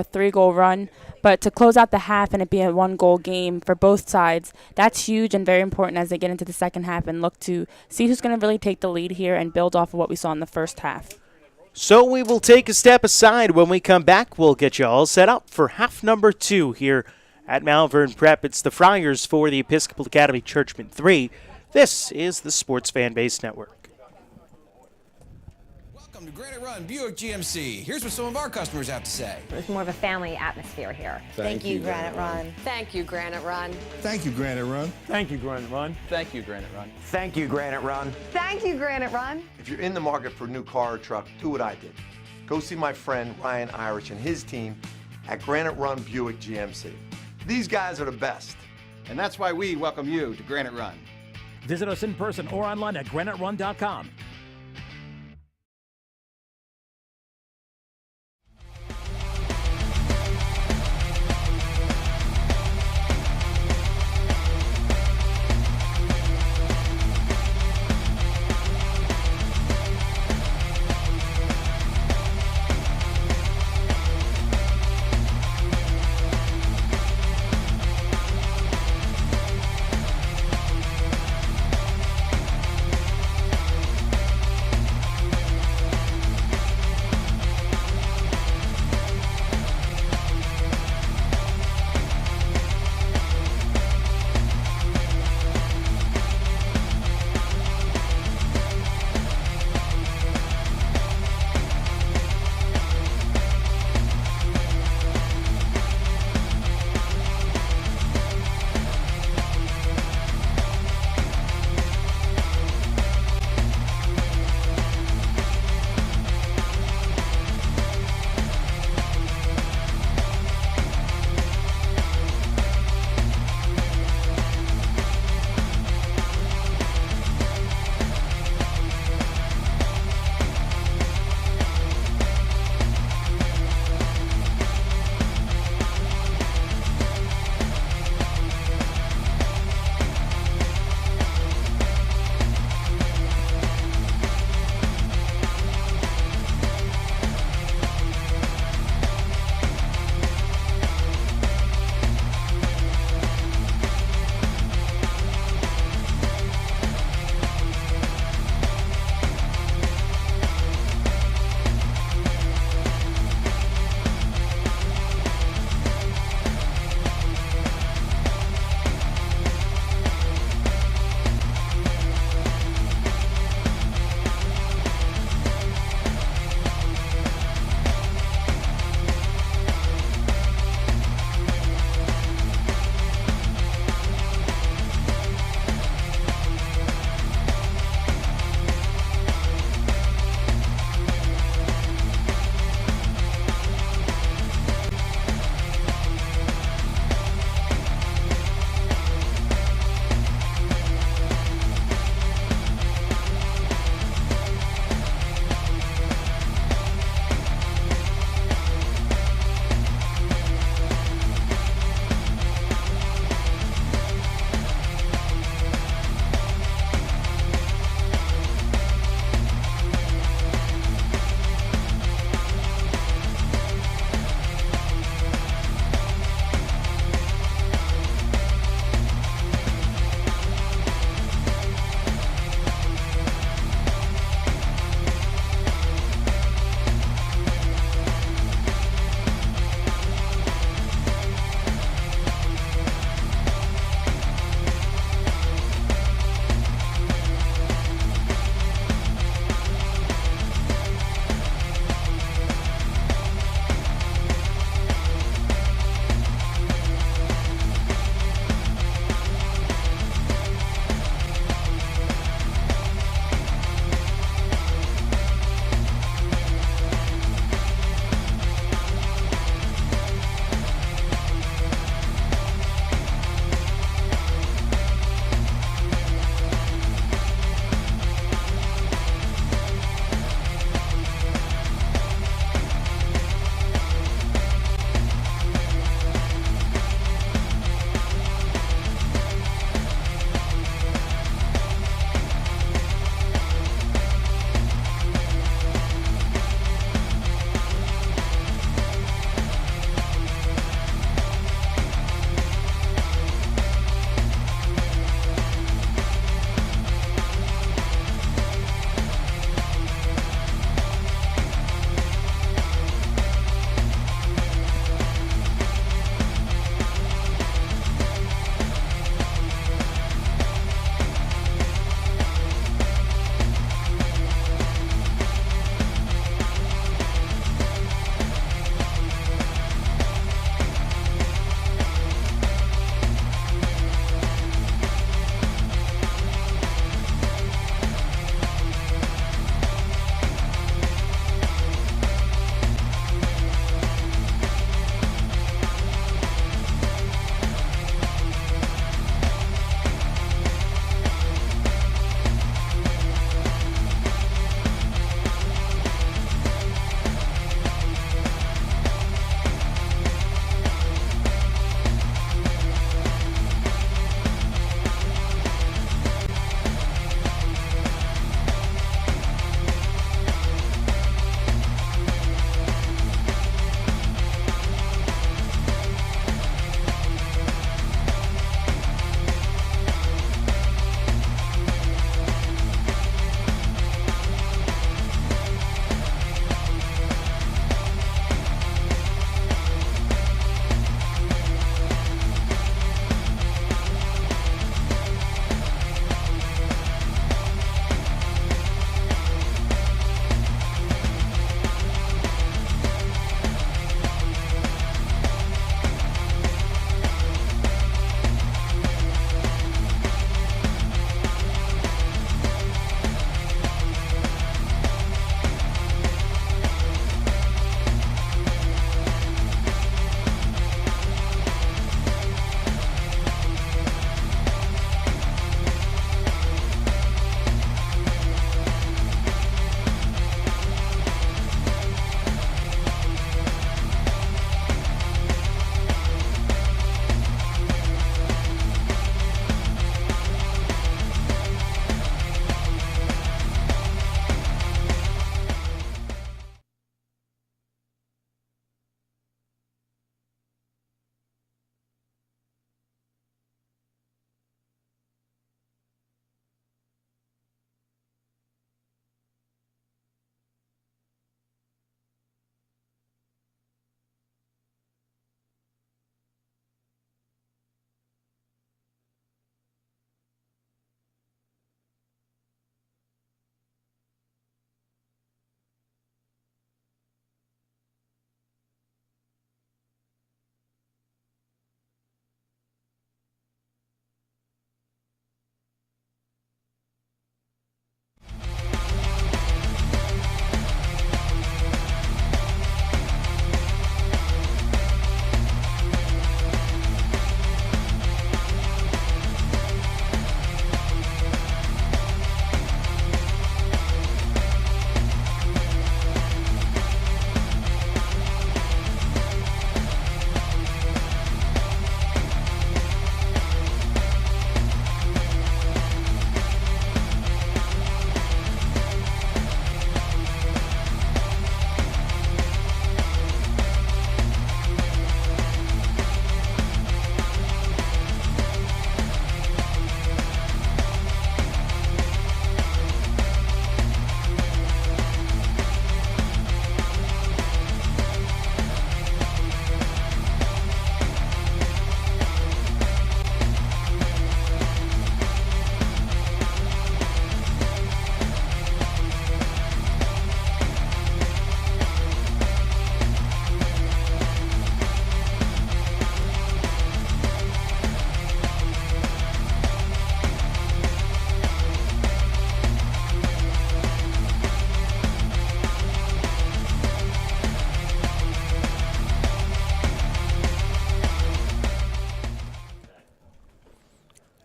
three-goal run. But to close out the half and it be a one-goal game for both sides, that's huge and very important as they get into the second half and look to see who's going to really take the lead here and build off of what we saw in the first half. So we will take a step aside. When we come back, we'll get you all set up for half number 2 here at Malvern Prep. It's the Friars for the Episcopal Academy Churchman 3. This is the Sports Fan Base Network. Welcome to Granite Run Buick GMC. Here's what some of our customers have to say. There's more of a family atmosphere here. Thank you, Granite Run. Thank you, Granite Run. Thank you, Granite Run. Thank you, Granite Run. Thank you, Granite Run. Thank you, Granite Run. Thank you, Granite Run. If you're in the market for a new car or truck, do what I did. Go see my friend Ryan Irish and his team at Granite Run Buick GMC. These guys are the best. And that's why we welcome you to Granite Run. Visit us in person or online at graniterun.com.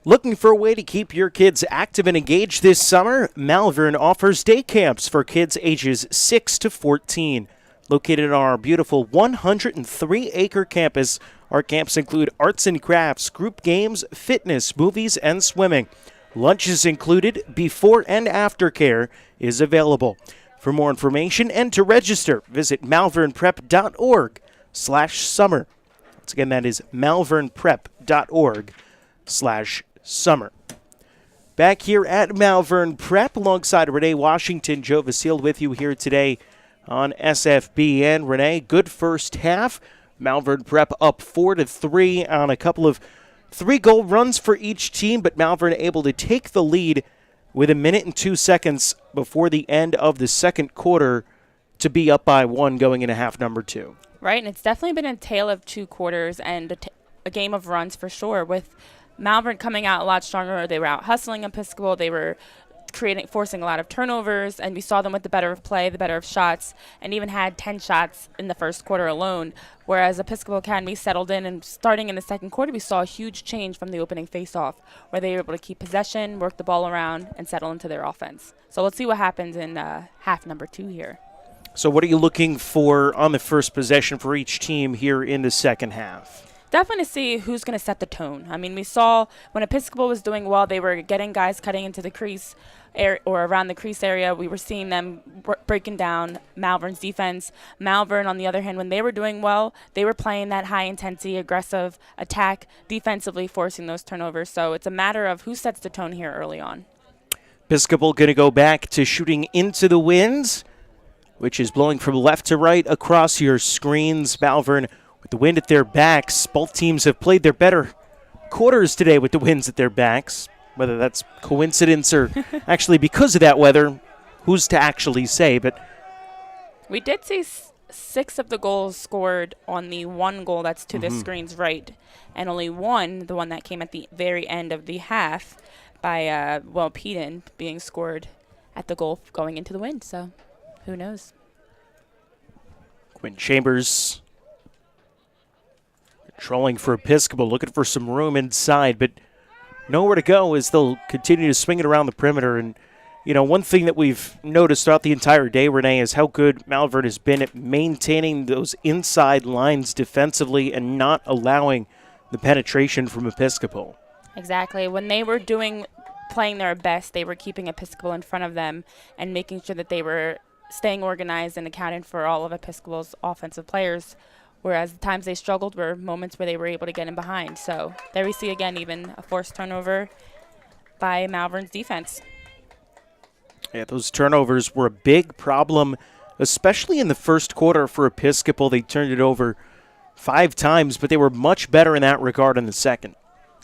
Looking for a way to keep your kids active and engaged this summer? Malvern offers day camps for kids ages 6 to 14. Located on our beautiful 103-acre campus, our camps include arts and crafts, group games, fitness, movies, and swimming. Lunch is included. Before and after care is available. For more information and to register, visit malvernprep.org/summer. Once again, that is malvernprep.org/summer. Back here at Malvern Prep, alongside Renee Washington, Joe Vasile with you here today on SFBN. Renee, good first half. Malvern Prep up 4-3 on a couple of 3-goal runs for each team, but Malvern able to take the lead with 1 minute and 2 seconds before the end of the second quarter to be up by 1 going into half number 2. Right, and it's definitely been a tale of 2 quarters and a game of runs for sure, with Malvern coming out a lot stronger. They were out hustling Episcopal. They were forcing a lot of turnovers, and we saw them with the better of play, the better of shots, and even had 10 shots in the first quarter alone, whereas Episcopal Academy settled in, and starting in the second quarter, we saw a huge change from the opening faceoff, where they were able to keep possession, work the ball around, and settle into their offense. So let's see what happens in half number 2 here. So what are you looking for on the first possession for each team here in the second half? Definitely to see who's going to set the tone. I mean, we saw when Episcopal was doing well, they were getting guys cutting into the crease or around the crease area. We were seeing them breaking down Malvern's defense. Malvern, on the other hand, when they were doing well, they were playing that high-intensity, aggressive attack, defensively forcing those turnovers. So it's a matter of who sets the tone here early on. Episcopal going to go back to shooting into the winds, which is blowing from left to right across your screens. Malvern with the wind at their backs. Both teams have played their better quarters today with the winds at their backs. Whether that's coincidence or actually because of that weather, who's to actually say? But we did see 6 of the goals scored on the 1 goal that's to the screen's right, and only 1, the one that came at the very end of the half, by Peden being scored at the goal going into the wind. So who knows? Quinn Chambers trolling for Episcopal, looking for some room inside, but nowhere to go as they'll continue to swing it around the perimeter. And, you know, one thing that we've noticed throughout the entire day, Renee, is how good Malvern has been at maintaining those inside lines defensively and not allowing the penetration from Episcopal. Exactly. When they were playing their best, they were keeping Episcopal in front of them and making sure that they were staying organized and accounting for all of Episcopal's offensive players, whereas the times they struggled were moments where they were able to get in behind. So there we see again even a forced turnover by Malvern's defense. Yeah, those turnovers were a big problem, especially in the first quarter for Episcopal. They turned it over 5 times, but they were much better in that regard in the second.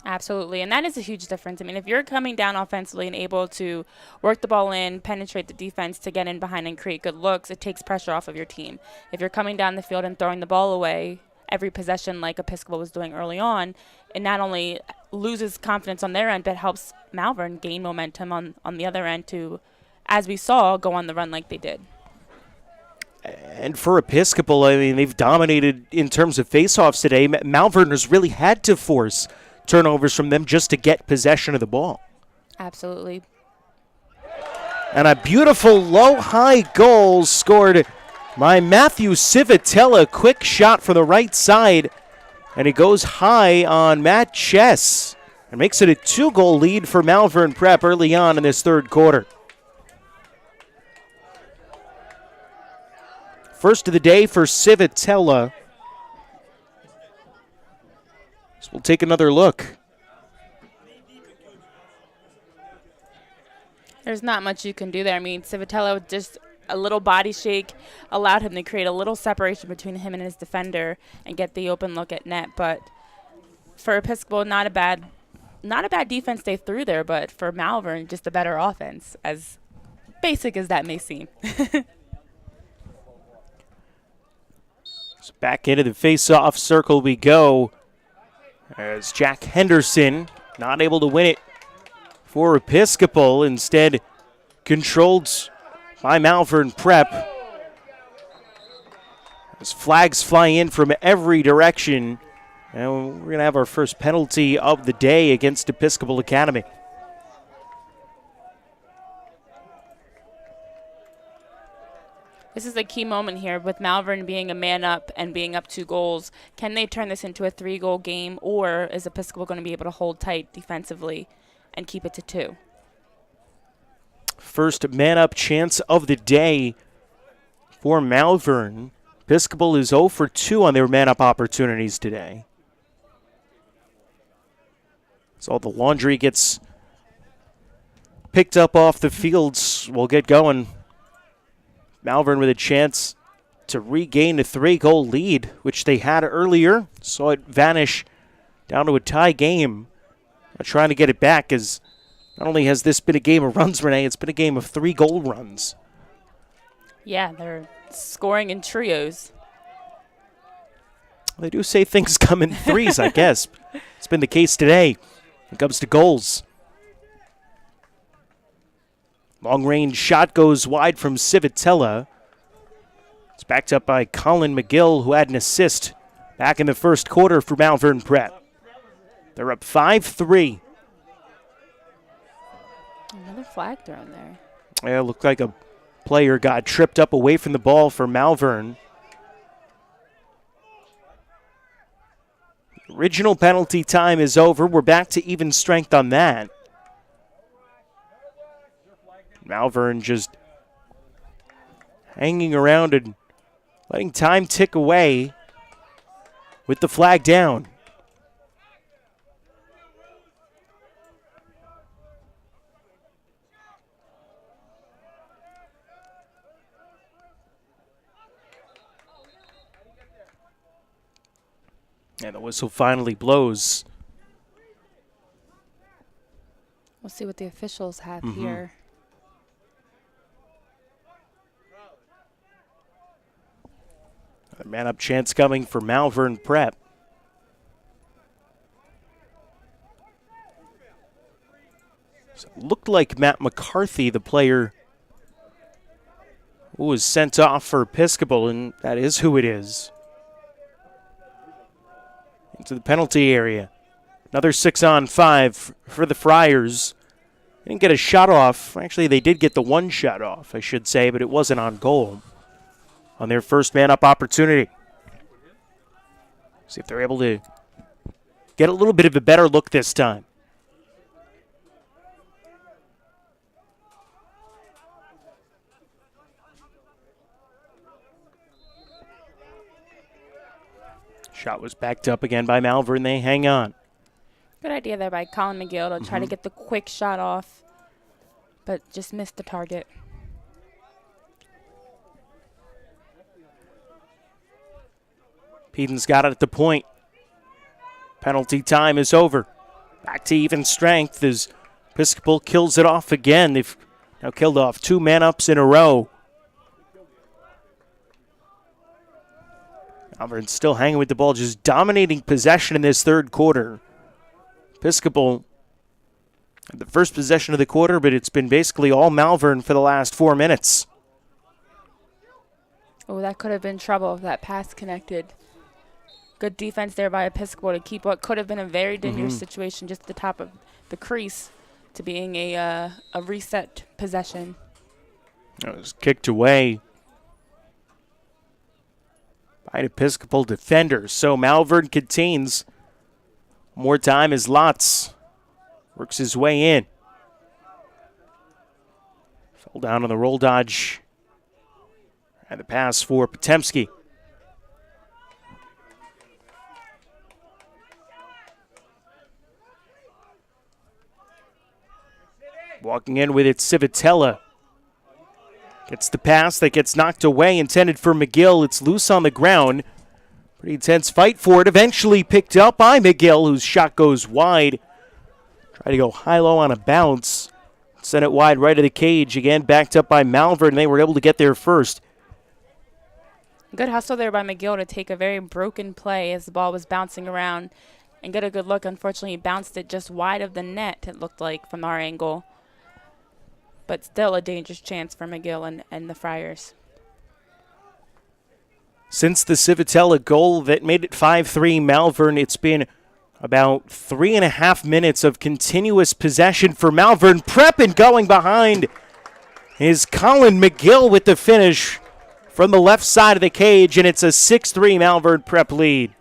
Absolutely, and that is a huge difference. I mean, if you're coming down offensively and able to work the ball in, penetrate the defense to get in behind and create good looks, it takes pressure off of your team. If you're coming down the field and throwing the ball away every possession like Episcopal was doing early on, it not only loses confidence on their end, but helps Malvern gain momentum on the other end to, as we saw, go on the run like they did. And for Episcopal, I mean, they've dominated in terms of faceoffs today. Malvern has really had to force turnovers from them just to get possession of the ball. Absolutely. And a beautiful low-high goal scored by Matthew Civitella. Quick shot for the right side, and it goes high on Matt Chess and makes it a 2-goal lead for Malvern Prep early on in this third quarter. First of the day for Civitella. So we'll take another look. There's not much you can do there. I mean, Civitella, just a little body shake allowed him to create a little separation between him and his defender and get the open look at net. But for Episcopal, not a bad defense they threw there, but for Malvern, just a better offense, as basic as that may seem. So back into the face-off circle we go, as Jack Henderson not able to win it for Episcopal, instead controlled by Malvern Prep. As flags fly in from every direction And we're going to have our first penalty of the day against Episcopal Academy. This is a key moment here with Malvern being a man up and being up 2 goals. Can they turn this into a 3-goal game, or is Episcopal going to be able to hold tight defensively and keep it to 2? First man-up chance of the day for Malvern. Episcopal is 0 for 2 on their man-up opportunities today. So the laundry gets picked up off the fields. We'll get going. Malvern with a chance to regain a 3-goal lead, which they had earlier. Saw it vanish down to a tie game. Trying to get it back, as not only has this been a game of runs, Renee, it's been a game of 3-goal runs. Yeah, they're scoring in trios. They do say things come in threes, I guess. It's been the case today when it comes to goals. Long-range shot goes wide from Civitella. It's backed up by Colin McGill, who had an assist back in the first quarter for Malvern Prep. They're up 5-3. Another flag thrown there. Yeah, it looked like a player got tripped up away from the ball for Malvern. Original penalty time is over. We're back to even strength on that. Malvern just hanging around and letting time tick away with the flag down. And the whistle finally blows. We'll see what the officials have here. A man-up chance coming for Malvern Prep. So it looked like Matt McCarthy, the player who was sent off for Episcopal, and that is who it is. Into the penalty area. Another 6-on-5 for the Friars. Didn't get a shot off. Actually, they did get the one shot off, I should say, but it wasn't on goal on their first man-up opportunity. See if they're able to get a little bit of a better look this time. Shot was backed up again by Malvern. They hang on. Good idea there by Colin McGill to try to get the quick shot off, but just missed the target. Peden's got it at the point. Penalty time is over. Back to even strength as Episcopal kills it off again. They've now killed off 2 man-ups in a row. Malvern still hanging with the ball, just dominating possession in this third quarter. Episcopal had the first possession of the quarter, but it's been basically all Malvern for the last 4 minutes. Oh, that could have been trouble if that pass connected. Good defense there by Episcopal to keep what could have been a very dangerous situation just at the top of the crease to being a reset possession. It was kicked away by an Episcopal defender. So Malvern contains more time as Lotz works his way in. Fell down on the roll dodge. And the pass for Potemkin. Walking in with it, Civitella. Gets the pass that gets knocked away, intended for McGill. It's loose on the ground. Pretty intense fight for it. Eventually picked up by McGill, whose shot goes wide. Try to go high-low on a bounce. Sent it wide right of the cage. Again, backed up by Malvern. They were able to get there first. Good hustle there by McGill to take a very broken play as the ball was bouncing around and get a good look. Unfortunately, he bounced it just wide of the net, it looked like, from our angle. But still a dangerous chance for McGill and the Friars. Since the Civitella goal that made it 5-3 Malvern, it's been about 3.5 minutes of continuous possession for Malvern Prep, and going behind is Colin McGill with the finish from the left side of the cage, and it's a 6-3 Malvern Prep lead.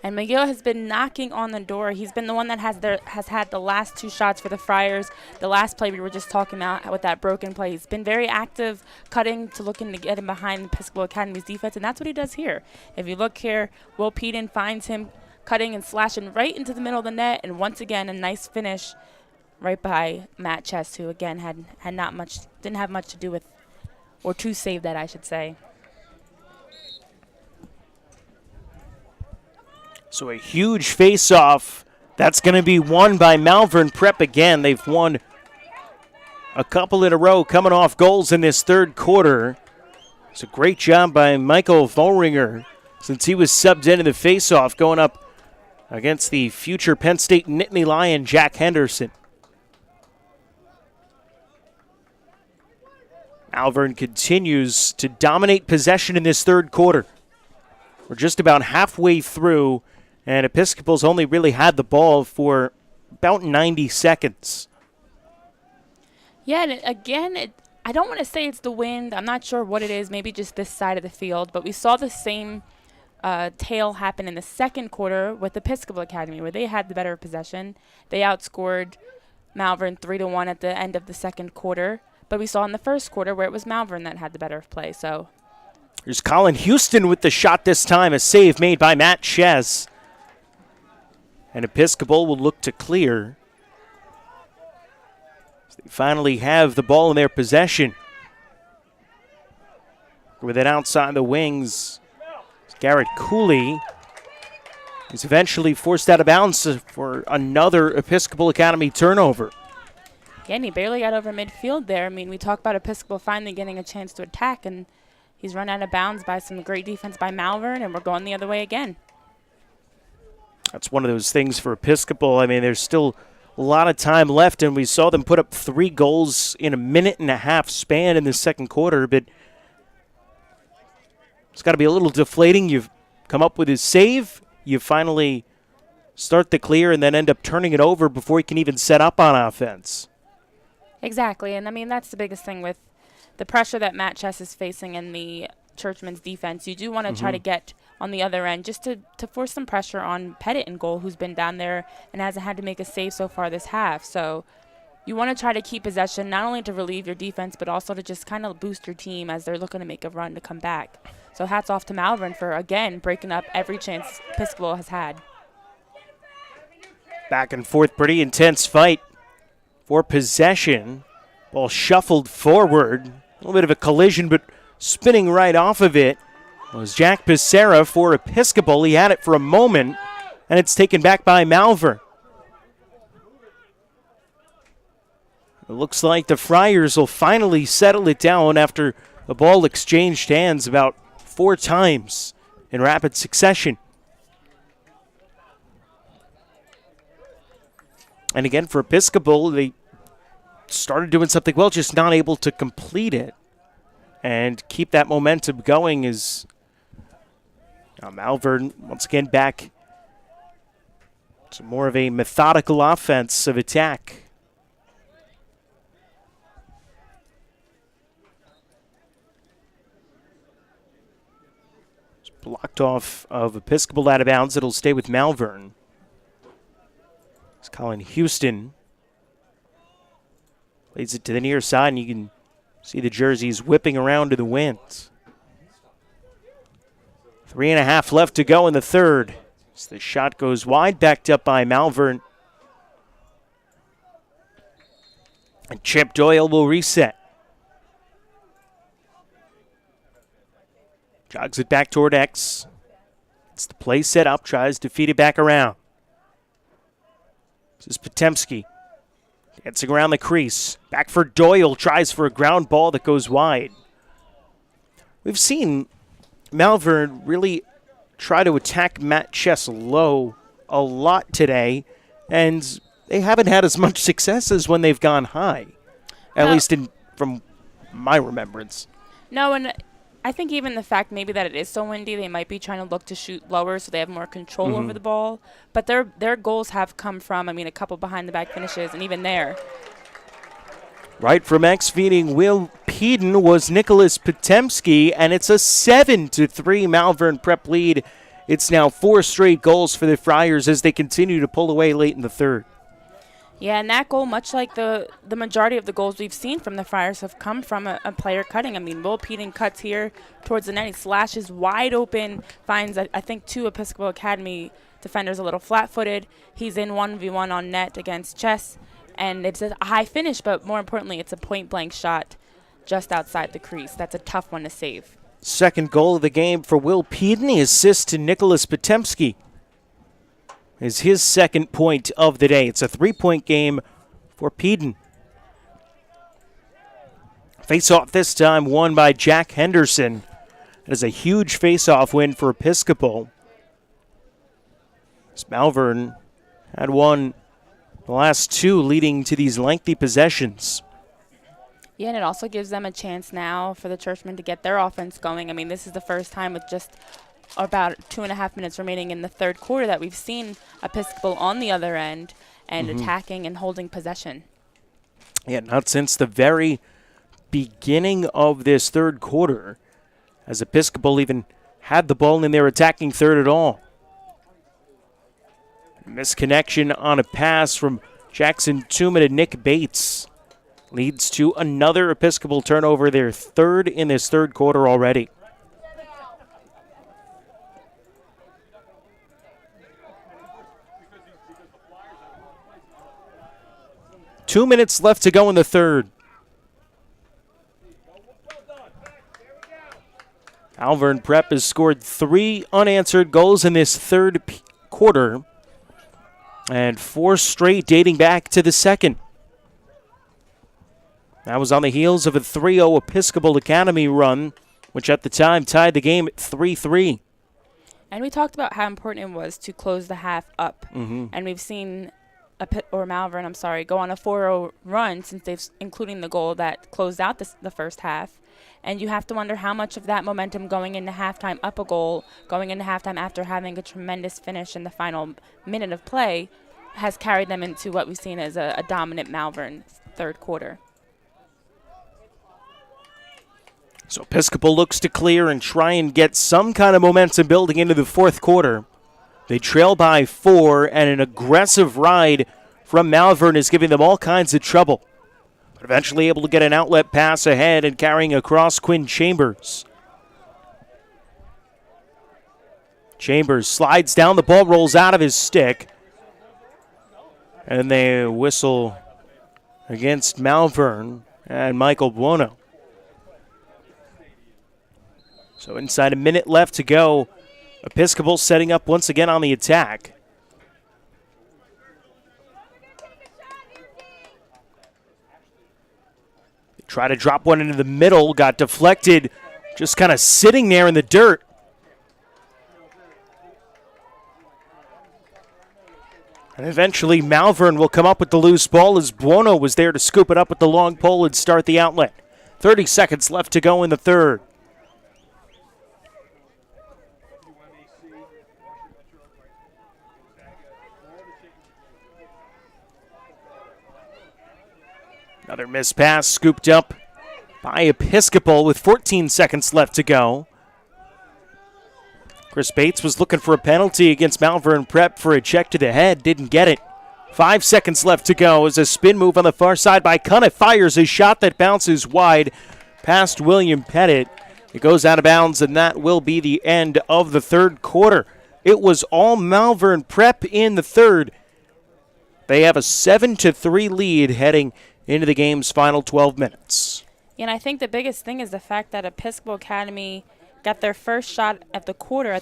And McGill has been knocking on the door. He's been the one that has had the last 2 shots for the Friars. The last play we were just talking about with that broken play. He's been very active, cutting to looking to get him behind the Episcopal Academy's defense, and that's what he does here. If you look here, Will Peden finds him cutting and slashing right into the middle of the net, and once again a nice finish right by Matt Chess, who again didn't have much to do with, or to save that, I should say. So a huge face-off. That's going to be won by Malvern Prep again. They've won a couple in a row coming off goals in this third quarter. It's a great job by Michael Vollringer since he was subbed into the face-off, going up against the future Penn State Nittany Lion, Jack Henderson. Malvern continues to dominate possession in this third quarter. We're just about halfway through, and Episcopal's only really had the ball for about 90 seconds. Yeah, and again, I don't want to say it's the wind. I'm not sure what it is, maybe just this side of the field. But we saw the same tale happen in the second quarter with Episcopal Academy, where they had the better possession. They outscored Malvern 3-1 at the end of the second quarter. But we saw in the first quarter where it was Malvern that had the better play. So here's Colin Houston with the shot this time, a save made by Matt Ches. And Episcopal will look to clear. They finally have the ball in their possession. With it outside the wings, Garrett Cooley is eventually forced out of bounds for another Episcopal Academy turnover. Yeah, and he barely got over midfield there. I mean, we talk about Episcopal finally getting a chance to attack, and he's run out of bounds by some great defense by Malvern, and we're going the other way again. That's one of those things for Episcopal. I mean, there's still a lot of time left, and we saw them put up 3 goals in a 1.5-minute span in the second quarter, but it's got to be a little deflating. You've come up with his save. You finally start the clear and then end up turning it over before he can even set up on offense. Exactly, and I mean, that's the biggest thing with the pressure that Matt Chess is facing in the Churchman's defense. You do want to try to get on the other end just to force some pressure on Pettit in goal, who's been down there and hasn't had to make a save so far this half. So you want to try to keep possession, not only to relieve your defense, but also to just kind of boost your team as they're looking to make a run to come back. So hats off to Malvern for, again, breaking up every chance Episcopal has had. Back and forth, pretty intense fight for possession. Ball shuffled forward. A little bit of a collision, but spinning right off of it was Jack Becerra for Episcopal. He had it for a moment, and it's taken back by Malvern. It looks like the Friars will finally settle it down after the ball exchanged hands about 4 times in rapid succession. And again, for Episcopal, they started doing something well, just not able to complete it and keep that momentum going. Is Malvern once again back to more of a methodical offensive attack. It's blocked off of Episcopal out of bounds. It'll stay with Malvern. It's Colin Houston. Plays it to the near side, and you can see the jerseys whipping around to the wind. 3.5 left to go in the third. As the shot goes wide, backed up by Malvern. And Chip Doyle will reset. Jogs it back toward X. It's the play set up, tries to feed it back around. This is Potemkin. Dancing around the crease. Back for Doyle. Tries for a ground ball that goes wide. We've seen Malvern really try to attack Matt Chess low a lot today, and they haven't had as much success as when they've gone high, at least from my remembrance. No, and I think even the fact maybe that it is so windy, they might be trying to look to shoot lower so they have more control over the ball. But their goals have come from, a couple behind the back finishes, and even there. Right from X feeding Will Peden was Nicolas Potemkin, and it's a 7-3 Malvern Prep lead. It's now 4 straight goals for the Friars as they continue to pull away late in the third. Yeah, and that goal, much like the majority of the goals we've seen from the Friars, have come from a player cutting. Will Peden cuts here towards the net. He slashes wide open, finds, I think, 2 Episcopal Academy defenders a little flat-footed. He's in 1v1 on net against Chess, and it's a high finish, but more importantly, it's a point-blank shot just outside the crease. That's a tough one to save. Second goal of the game for Will Peden. The assist to Nicolas Potemkin is his second point of the day. It's a 3-point game for Peden. Face-off this time won by Jack Henderson. It is a huge face-off win for Episcopal. As Malvern had won the last 2 leading to these lengthy possessions. Yeah, and it also gives them a chance now for the Churchmen to get their offense going. This is the first time with just about 2.5 minutes remaining in the third quarter that we've seen Episcopal on the other end and attacking and holding possession. Yeah, not since the very beginning of this third quarter has Episcopal even had the ball in their attacking third at all. Misconnection on a pass from Jackson Tuma to Nick Bates leads to another Episcopal turnover, their third in this third quarter already. Two minutes left to go in the third. Malvern Prep has scored 3 unanswered goals in this third quarter, and 4 straight dating back to the second. That was on the heels of a 3-0 Episcopal Academy run, which at the time tied the game at 3-3. And we talked about how important it was to close the half up. And we've seen Malvern, go on a 4-0 run since they've, including the goal that closed out the first half. And you have to wonder how much of that momentum going into halftime up a goal, going into halftime after having a tremendous finish in the final minute of play, has carried them into what we've seen as a dominant Malvern third quarter. So Episcopal looks to clear and try and get some kind of momentum building into the fourth quarter. They trail by 4, and an aggressive ride from Malvern is giving them all kinds of trouble. But eventually able to get an outlet pass ahead and carrying across Quinn Chambers. Chambers slides down, the ball rolls out of his stick. And they whistle against Malvern and Michael Buono. So inside a minute left to go. Episcopal setting up once again on the attack. They try to drop one into the middle, got deflected, just kind of sitting there in the dirt. And eventually Malvern will come up with the loose ball as Buono was there to scoop it up with the long pole and start the outlet. 30 seconds left to go in the third. Another missed pass scooped up by Episcopal with 14 seconds left to go. Chris Bates was looking for a penalty against Malvern Prep for a check to the head. Didn't get it. 5 seconds left to go as a spin move on the far side by Cunniff fires a shot that bounces wide past William Pettit. It goes out of bounds, and that will be the end of the third quarter. It was all Malvern Prep in the third. They have a 7-3 lead heading into the game's final 12 minutes. And I think the biggest thing is the fact that Episcopal Academy got their first shot at the quarter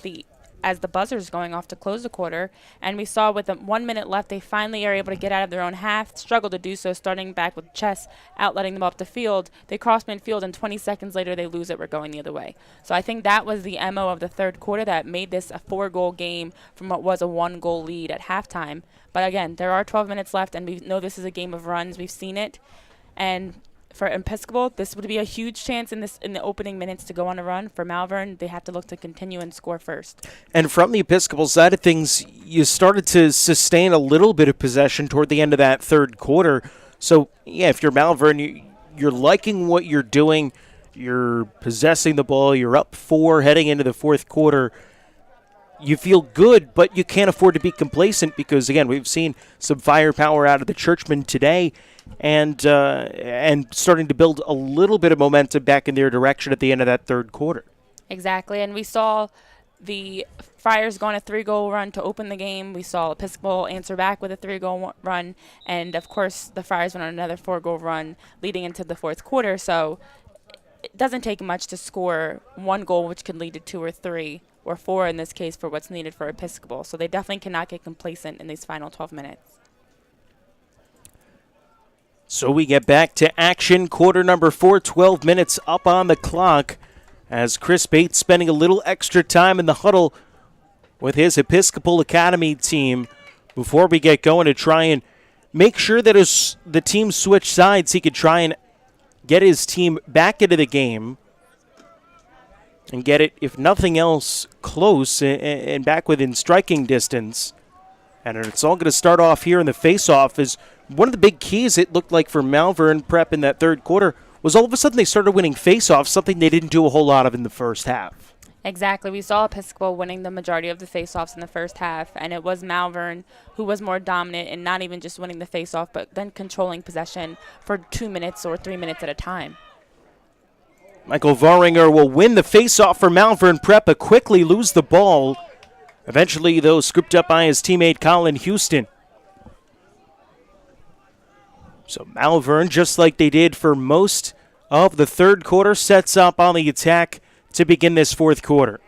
as the buzzer's going off to close the quarter. And we saw with 1 minute left, they finally are able to get out of their own half, struggle to do so, starting back with Chess, outletting them up the field. They cross midfield, and 20 seconds later, they lose it. We're going the other way. So I think that was the MO of the third quarter that made this a 4-goal game from what was a 1-goal lead at halftime. But again, there are 12 minutes left, and we know this is a game of runs. We've seen it. And for Episcopal, this would be a huge chance in the opening minutes to go on a run. For Malvern, they have to look to continue and score first. And from the Episcopal side of things, you started to sustain a little bit of possession toward the end of that third quarter. So, yeah, if you're Malvern, you're liking what you're doing. You're possessing the ball. You're up 4 heading into the fourth quarter. You feel good, but you can't afford to be complacent because, again, we've seen some firepower out of the Churchmen today and starting to build a little bit of momentum back in their direction at the end of that third quarter. Exactly, and we saw the Friars go on a 3-goal run to open the game. We saw Episcopal answer back with a 3-goal run, and, of course, the Friars went on another 4-goal run leading into the fourth quarter. So it doesn't take much to score 1 goal, which could lead to 2 or 3 or 4 in this case for what's needed for Episcopal. So they definitely cannot get complacent in these final 12 minutes. So we get back to action, quarter number 4, 12 minutes up on the clock as Chris Bates spending a little extra time in the huddle with his Episcopal Academy team before we get going to try and make sure that as the team switch sides, he could try and get his team back into the game and get it, if nothing else, close and back within striking distance. And it's all going to start off here in the face-off as one of the big keys it looked like for Malvern Prep in that third quarter was all of a sudden they started winning face-offs, something they didn't do a whole lot of in the first half. Exactly. We saw Episcopal winning the majority of the face-offs in the first half, and it was Malvern who was more dominant in not even just winning the face-off, but then controlling possession for 2 minutes or 3 minutes at a time. Michael Varinger will win the face-off for Malvern Prep, but quickly lose the ball. Eventually, though, scooped up by his teammate Colin Houston. So Malvern, just like they did for most of the third quarter, sets up on the attack to begin this fourth quarter.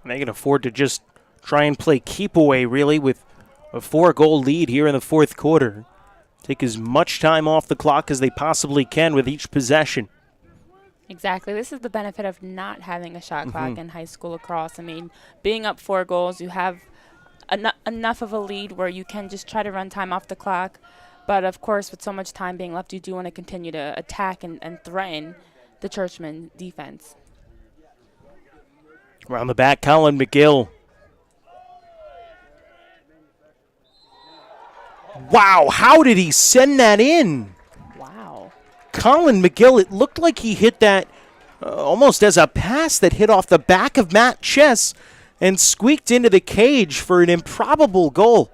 And they can afford to just try and play keep away, really, with a 4-goal lead here in the fourth quarter. Take as much time off the clock as they possibly can with each possession. Exactly. This is the benefit of not having a shot clock in high school lacrosse. I mean, being up 4 goals, you have enough of a lead where you can just try to run time off the clock. But, of course, with so much time being left, you do want to continue to attack and threaten the Churchman defense. Around the back, Colin McGill. Wow, how did he send that in? Wow. Colin McGill, it looked like he hit that almost as a pass that hit off the back of Matt Chess and squeaked into the cage for an improbable goal.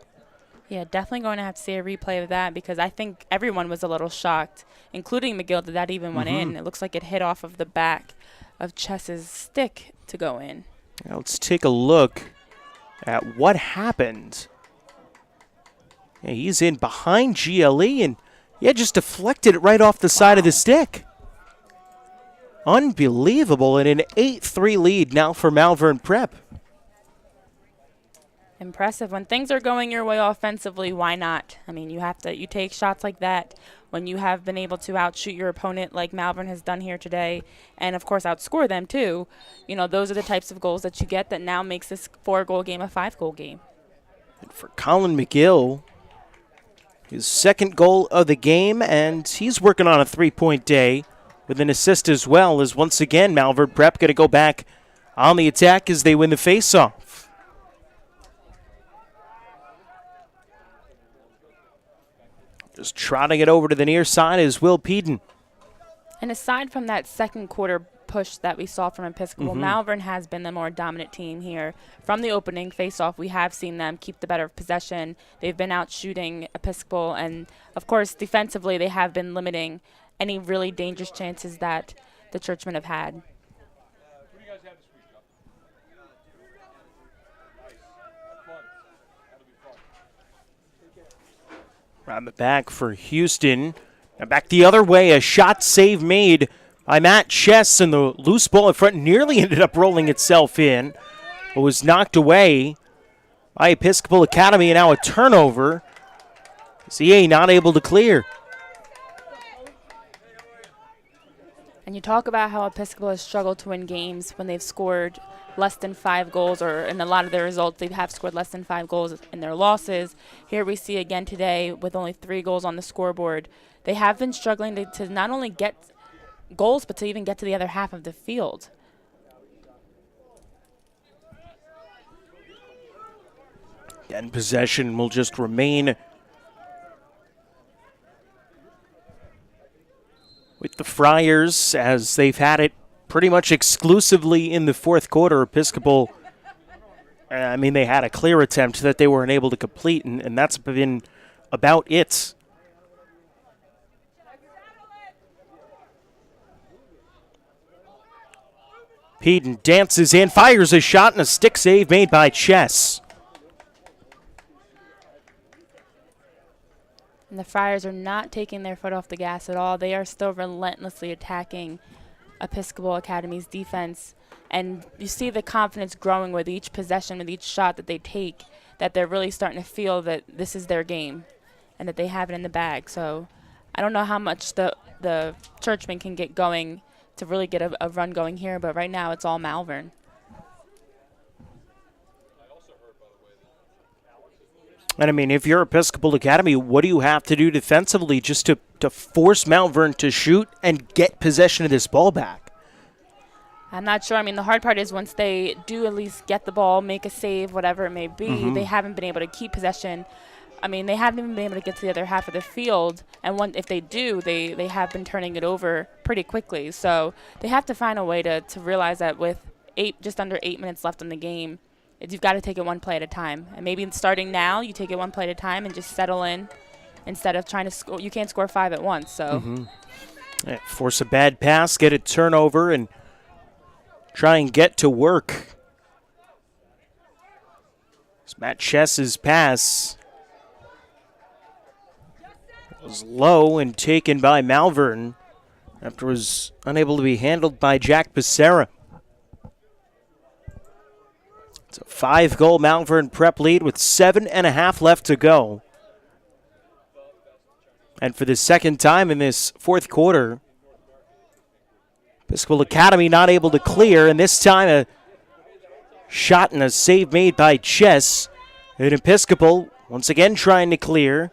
Yeah, definitely going to have to see a replay of that because I think everyone was a little shocked, including McGill, that even went in. It looks like it hit off of the back of Chess's stick to go in. Now let's take a look at what happened. Yeah, he's in behind GLE and just deflected it right off the side of the stick. Unbelievable, and an 8-3 lead now for Malvern Prep. Impressive. When things are going your way offensively, why not? I mean, you take shots like that when you have been able to outshoot your opponent like Malvern has done here today and, of course, outscore them too. You know, those are the types of goals that you get that now makes this 4-goal game a 5-goal game. And for Colin McGill, his second goal of the game, and he's working on a 3-point day with an assist as well, as once again Malvern Prep going to go back on the attack as they win the faceoff. Just trotting it over to the near side is Will Peden. And aside from that second quarter push that we saw from Episcopal, Malvern has been the more dominant team here. From the opening face-off, we have seen them keep the better possession. They've been out shooting Episcopal, and, of course, defensively they have been limiting any really dangerous chances that the Churchmen have had. Around the back for Houston. Now back the other way, a shot save made by Matt Chess, and the loose ball in front nearly ended up rolling itself in. It was knocked away by Episcopal Academy, and now a turnover. CA not able to clear. And you talk about how Episcopal has struggled to win games when they've scored less than 5 goals, or in a lot of their results, they have scored less than 5 goals in their losses. Here we see again today with only 3 goals on the scoreboard. They have been struggling to not only get goals, but to even get to the other half of the field. And possession will just remain with the Friars, as they've had it pretty much exclusively in the fourth quarter. Episcopal, they had a clear attempt that they weren't able to complete, and that's been about it. Peden dances in, fires a shot, and a stick save made by Chess. And the Friars are not taking their foot off the gas at all. They are still relentlessly attacking Episcopal Academy's defense. And you see the confidence growing with each possession, with each shot that they take, that they're really starting to feel that this is their game and that they have it in the bag. So I don't know how much the Churchmen can get going to really get a run going here, but right now it's all Malvern. And if you're Episcopal Academy, what do you have to do defensively just to force Malvern to shoot and get possession of this ball back? I'm not sure. The hard part is once they do at least get the ball, make a save, whatever it may be, they haven't been able to keep possession. They haven't even been able to get to the other half of the field. And if they do, they have been turning it over pretty quickly. So they have to find a way to realize that with just under 8 minutes left in the game, you've got to take it one play at a time. And maybe starting now, you take it one play at a time and just settle in instead of trying to score. You can't score 5 at once. So force a bad pass, get a turnover, and try and get to work. It's Matt Chess's pass was low and taken by Malvern after it was unable to be handled by Jack Becerra. It's a 5-goal Malvern Prep lead with 7.5 left to go. And for the second time in this fourth quarter, Episcopal Academy not able to clear, and this time a shot and a save made by Chess. And Episcopal once again trying to clear.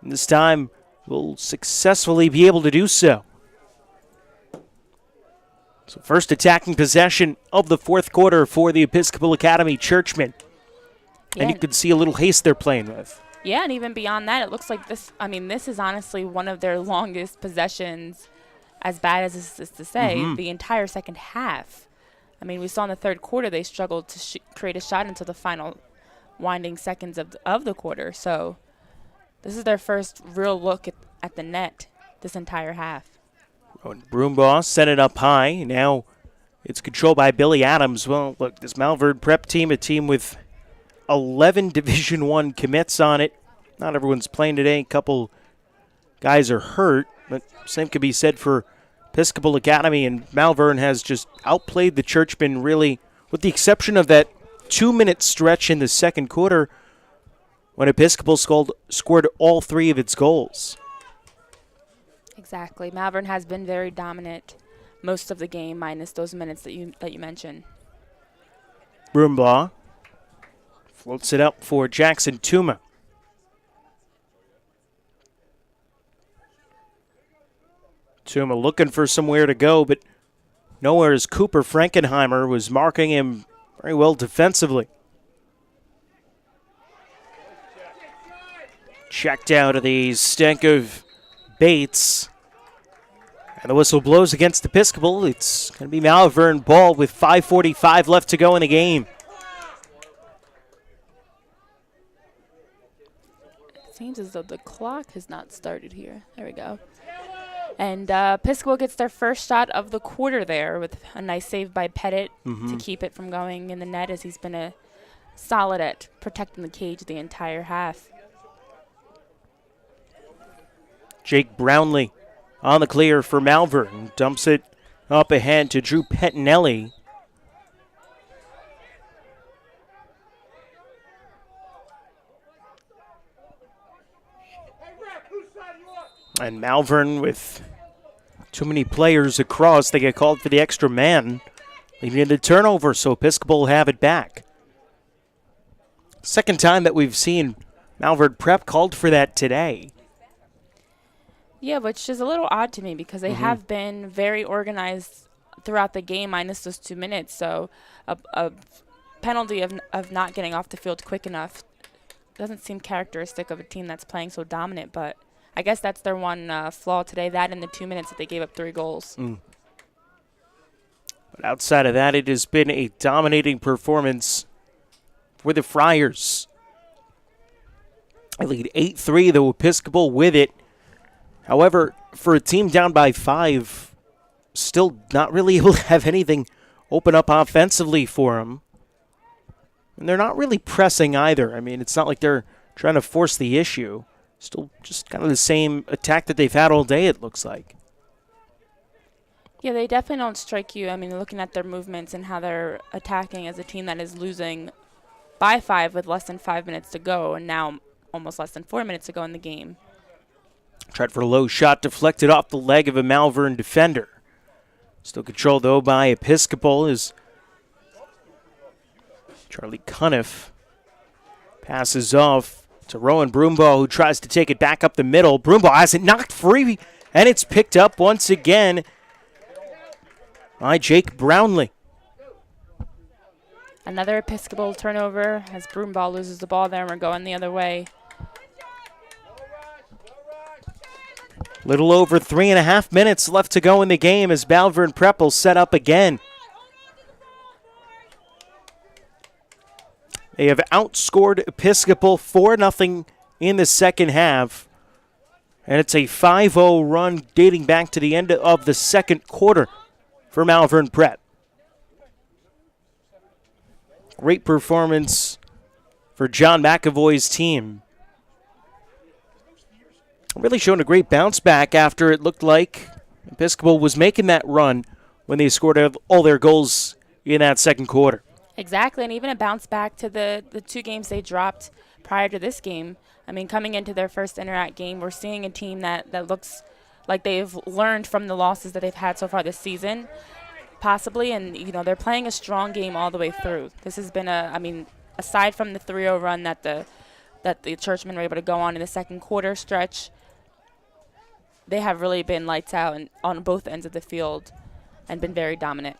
And this time will successfully be able to do so. So first attacking possession of the fourth quarter for the Episcopal Academy Churchmen. Yeah. And you can see a little haste they're playing with. Yeah, and even beyond that, it looks like this is honestly one of their longest possessions, as bad as this is to say, the entire second half. We saw in the third quarter they struggled to create a shot until the final winding seconds of the quarter. So this is their first real look at the net this entire half. Broombaugh set it up high. Now it's controlled by Billy Adams. Well, look, this Malvern Prep team, a team with 11 Division I commits on it. Not everyone's playing today. A couple guys are hurt, but same could be said for Episcopal Academy, and Malvern has just outplayed the Churchmen really, with the exception of that 2-minute stretch in the second quarter when Episcopal scored all 3 of its goals. Exactly. Malvern has been very dominant most of the game, minus those minutes that you mentioned. Broombaugh floats it up for Jackson Tuma. Tuma looking for somewhere to go, but nowhere, as Cooper Frankenheimer was marking him very well defensively. Checked out of the stank of Bates. And the whistle blows against Episcopal. It's going to be Malvern ball with 5:45 left to go in the game. It seems as though the clock has not started here. There we go. And Episcopal gets their first shot of the quarter there with a nice save by Pettit to keep it from going in the net, as he's been solid at protecting the cage the entire half. Jake Brownlee on the clear for Malvern. Dumps it up ahead to Drew Pettinelli. And Malvern with Too many players across. They get called for the extra man, leading to turnover, so Episcopal will have it back. Second time that we've seen Malvern Prep called for that today. Yeah, which is a little odd to me because they have been very organized throughout the game, minus those 2 minutes. So a penalty of not getting off the field quick enough doesn't seem characteristic of a team that's playing so dominant, but I guess that's their one flaw today, that in the 2 minutes that they gave up 3 goals. But outside of that, it has been a dominating performance for the Friars. They lead 8-3, though Episcopal with it. However, for a team down by 5, still not really able to have anything open up offensively for them. And they're not really pressing either. I mean, it's not like they're trying to force the issue. Still just kind of the same attack that they've had all day, it looks like. Yeah, they definitely don't strike you. I mean, looking at their movements and how they're attacking as a team that is losing by 5 with less than 5 minutes to go, and now almost less than 4 minutes to go in the game. Tried for a low shot, deflected off the leg of a Malvern defender. Still controlled, though, by Episcopal as Charlie Cuniff passes off to Rowan Broombaugh, who tries to take it back up the middle. Broombaugh has it knocked free, and it's picked up once again by Jake Brownlee. Another Episcopal turnover as Broombaugh loses the ball there, and we're going the other way. Little over 3.5 minutes left to go in the game as Malvern Prep will set up again. They have outscored Episcopal 4-0 in the second half. And it's a 5-0 run dating back to the end of the second quarter for Malvern Prep. Great performance for John McAvoy's team. Really showing a great bounce back after it looked like Episcopal was making that run when they scored all their goals in that second quarter. Exactly, and even a bounce back to the 2 games they dropped prior to this game. I mean, coming into their first Interact game, we're seeing a team that looks like they've learned from the losses that they've had so far this season, possibly, and, you know, they're playing a strong game all the way through. This has been aside from the 3-0 run that the Churchmen were able to go on in the second quarter stretch, they have really been lights out on both ends of the field and been very dominant.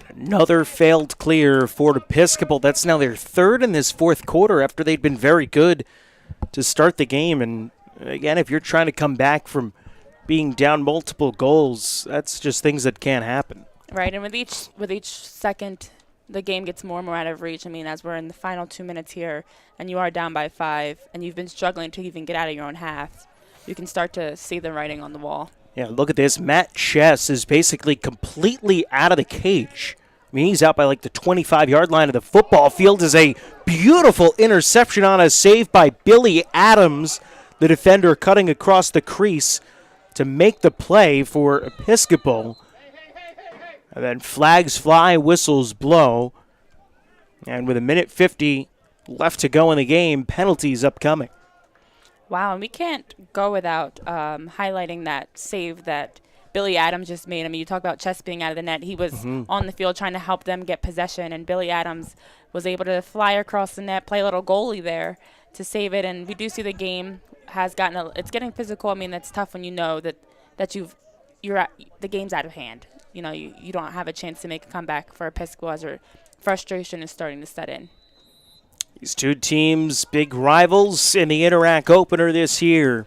Another failed clear for Episcopal. That's now their third in this fourth quarter after they'd been very good to start the game. And again, if you're trying to come back from being down multiple goals, that's just things that can't happen. Right, and with each second, the game gets more and more out of reach. I mean, as we're in the final 2 minutes here, and you are down by 5, and you've been struggling to even get out of your own half, you can start to see the writing on the wall. Yeah, look at this. Matt Chess is basically completely out of the cage. I mean, he's out by like the 25-yard line of the football field. Is a beautiful interception on a save by Billy Adams, the defender cutting across the crease to make the play for Episcopal. And then flags fly, whistles blow. And with 1:50 left to go in the game, penalties upcoming. Wow, and we can't go without highlighting that save that Billy Adams just made. I mean, you talk about Chess being out of the net. He was on the field trying to help them get possession, and Billy Adams was able to fly across the net, play a little goalie there to save it. And we do see the game has gotten it's getting physical. I mean, that's tough when you know that the game's out of hand. You know, you don't have a chance to make a comeback for Episcopal as your frustration is starting to set in. These two teams, big rivals in the Interact opener this year.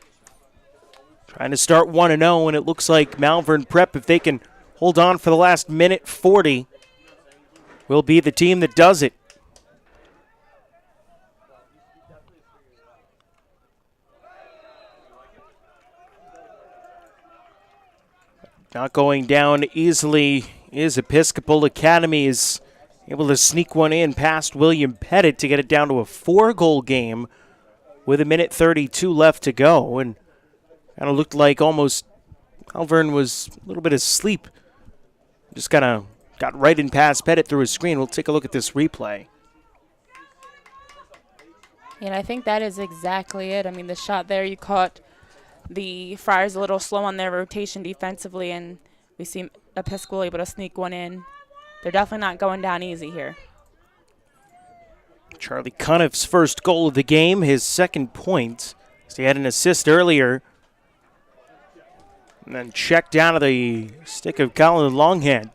Trying to start 1-0, and it looks like Malvern Prep, if they can hold on for the last minute 40, will be the team that does it. Not going down easily is Episcopal Academy is able to sneak one in past William Pettit to get it down to a 4-goal game with 1:32 left to go. And kind of looked like almost Malvern was a little bit asleep. Just kind of got right in past Pettit through his screen. We'll take a look at this replay. And I think that is exactly it. I mean, the shot there, you caught the Friars a little slow on their rotation defensively, and we see Episcopal able to sneak one in. They're definitely not going down easy here. Charlie Cuniff's first goal of the game, his second point. So he had an assist earlier. And then checked down to the stick of Colin Longhead.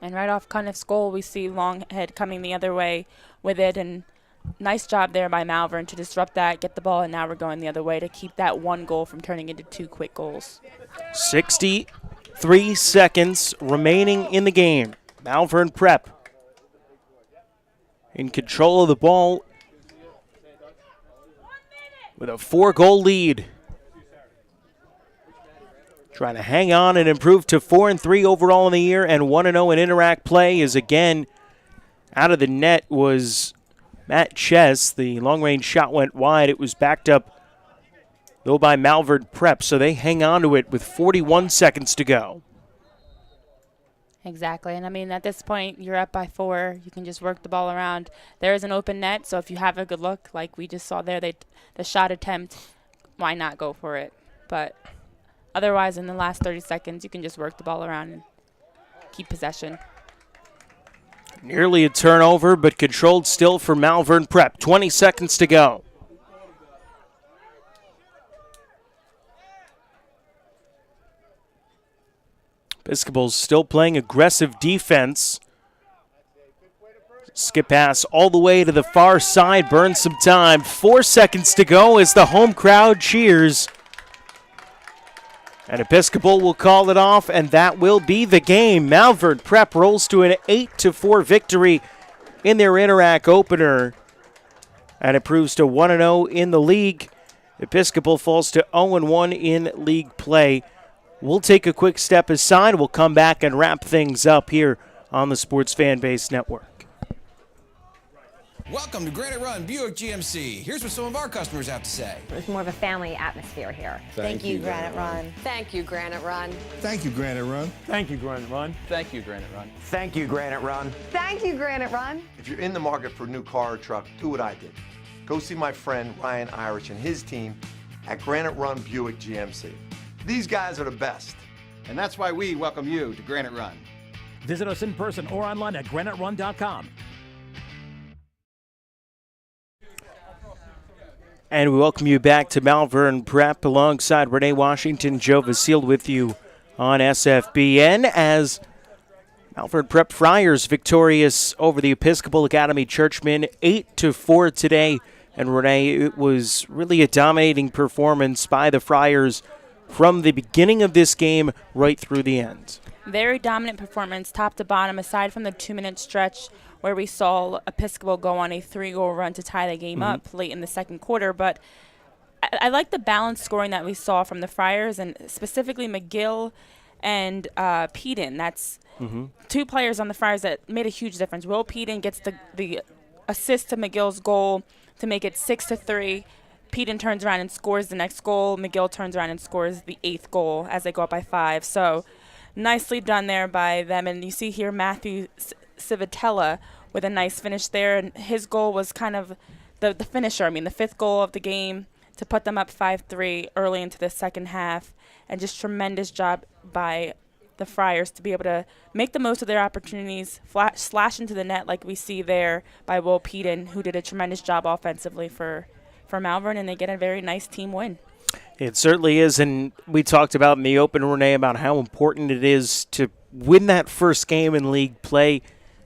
And right off Cuniff's goal, we see Longhead coming the other way with it. And nice job there by Malvern to disrupt that, get the ball, and now we're going the other way to keep that one goal from turning into 2 quick goals. 63 seconds remaining in the game. Malvern Prep in control of the ball with a 4-goal lead. Trying to hang on and improve to 4-3 overall in the year, and 1-0 in Interact play is again out of the net was Matt Chess. The long-range shot went wide. It was backed up, though, by Malvern Prep, so they hang on to it with 41 seconds to go. Exactly, and I mean, at this point, you're up by 4. You can just work the ball around. There is an open net, so if you have a good look, like we just saw there, the shot attempt, why not go for it? But otherwise, in the last 30 seconds, you can just work the ball around and keep possession. Nearly a turnover, but controlled still for Malvern Prep. 20 seconds to go. Episcopal's still playing aggressive defense. Skip pass all the way to the far side, burns some time. 4 seconds to go as the home crowd cheers. And Episcopal will call it off, and that will be the game. Malvern Prep rolls to an 8-4 victory in their Interact opener. And it proves to 1-0 in the league. Episcopal falls to 0-1 in league play. We'll take a quick step aside. We'll come back and wrap things up here on the Sports Fan Base Network. Welcome to Granite Run Buick GMC. Here's what some of our customers have to say. There's more of a family atmosphere here. Thank you, Granite Run. Thank you, Granite Run. Thank you, Granite Run. Thank you, Granite Run. Thank you, Granite Run. Thank you, Granite Run. Thank you, Granite Run. If you're in the market for a new car or truck, do what I did. Go see my friend Ryan Irish and his team at Granite Run Buick GMC. These guys are the best. And that's why we welcome you to Granite Run. Visit us in person or online at graniterun.com. And we welcome you back to Malvern Prep alongside Renee Washington, Joe Vasile with you on SFBN as Malvern Prep Friars victorious over the Episcopal Academy Churchmen 8-4 today. And Renee, it was really a dominating performance by the Friars from the beginning of this game right through the end. Very dominant performance, top to bottom, aside from the 2-minute stretch where we saw Episcopal go on a 3-goal run to tie the game up late in the second quarter. But I like the balanced scoring that we saw from the Friars, and specifically McGill and Peden. That's 2 players on the Friars that made a huge difference. Will Peden gets the assist to McGill's goal to make it 6-3. Peden turns around and scores the next goal. McGill turns around and scores the 8th goal as they go up by 5. So nicely done there by them. And you see here Matthew Civitella with a nice finish there. And his goal was kind of the finisher. I mean, the 5th goal of the game to put them up 5-3 early into the second half. And just tremendous job by the Friars to be able to make the most of their opportunities, slash into the net like we see there by Will Peden, who did a tremendous job offensively for Malvern, and they get a very nice team win. It certainly is, and we talked about in the open, Renee, about how important it is to win that first game in league play.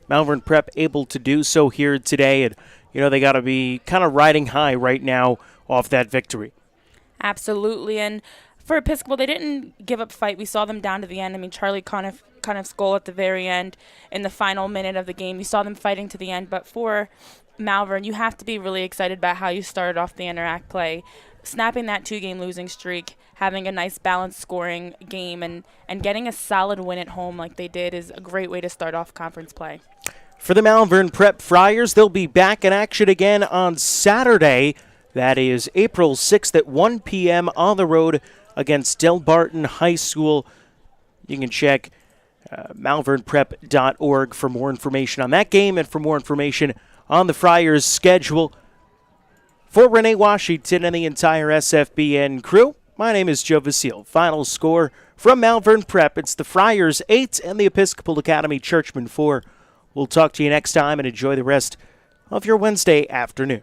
Malvern Prep able to do so here today, and they got to be kind of riding high right now off that victory. Absolutely, and for Episcopal, they didn't give up fight. We saw them down to the end. I mean, Charlie Cuniff's goal at the very end in the final minute of the game, you saw them fighting to the end, but for Malvern, you have to be really excited about how you started off the Interact play. Snapping that 2-game losing streak, having a nice balanced scoring game, and getting a solid win at home like they did is a great way to start off conference play. For the Malvern Prep Friars, they'll be back in action again on Saturday. That is April 6th at 1 p.m. on the road against Delbarton High School. You can check malvernprep.org for more information on that game and for more information on the Friars' schedule For Renee Washington and the entire SFBN crew, my name is Joe Vasile. Final score from Malvern Prep. It's the Friars 8 and the Episcopal Academy Churchmen 4. We'll talk to you next time and enjoy the rest of your Wednesday afternoon.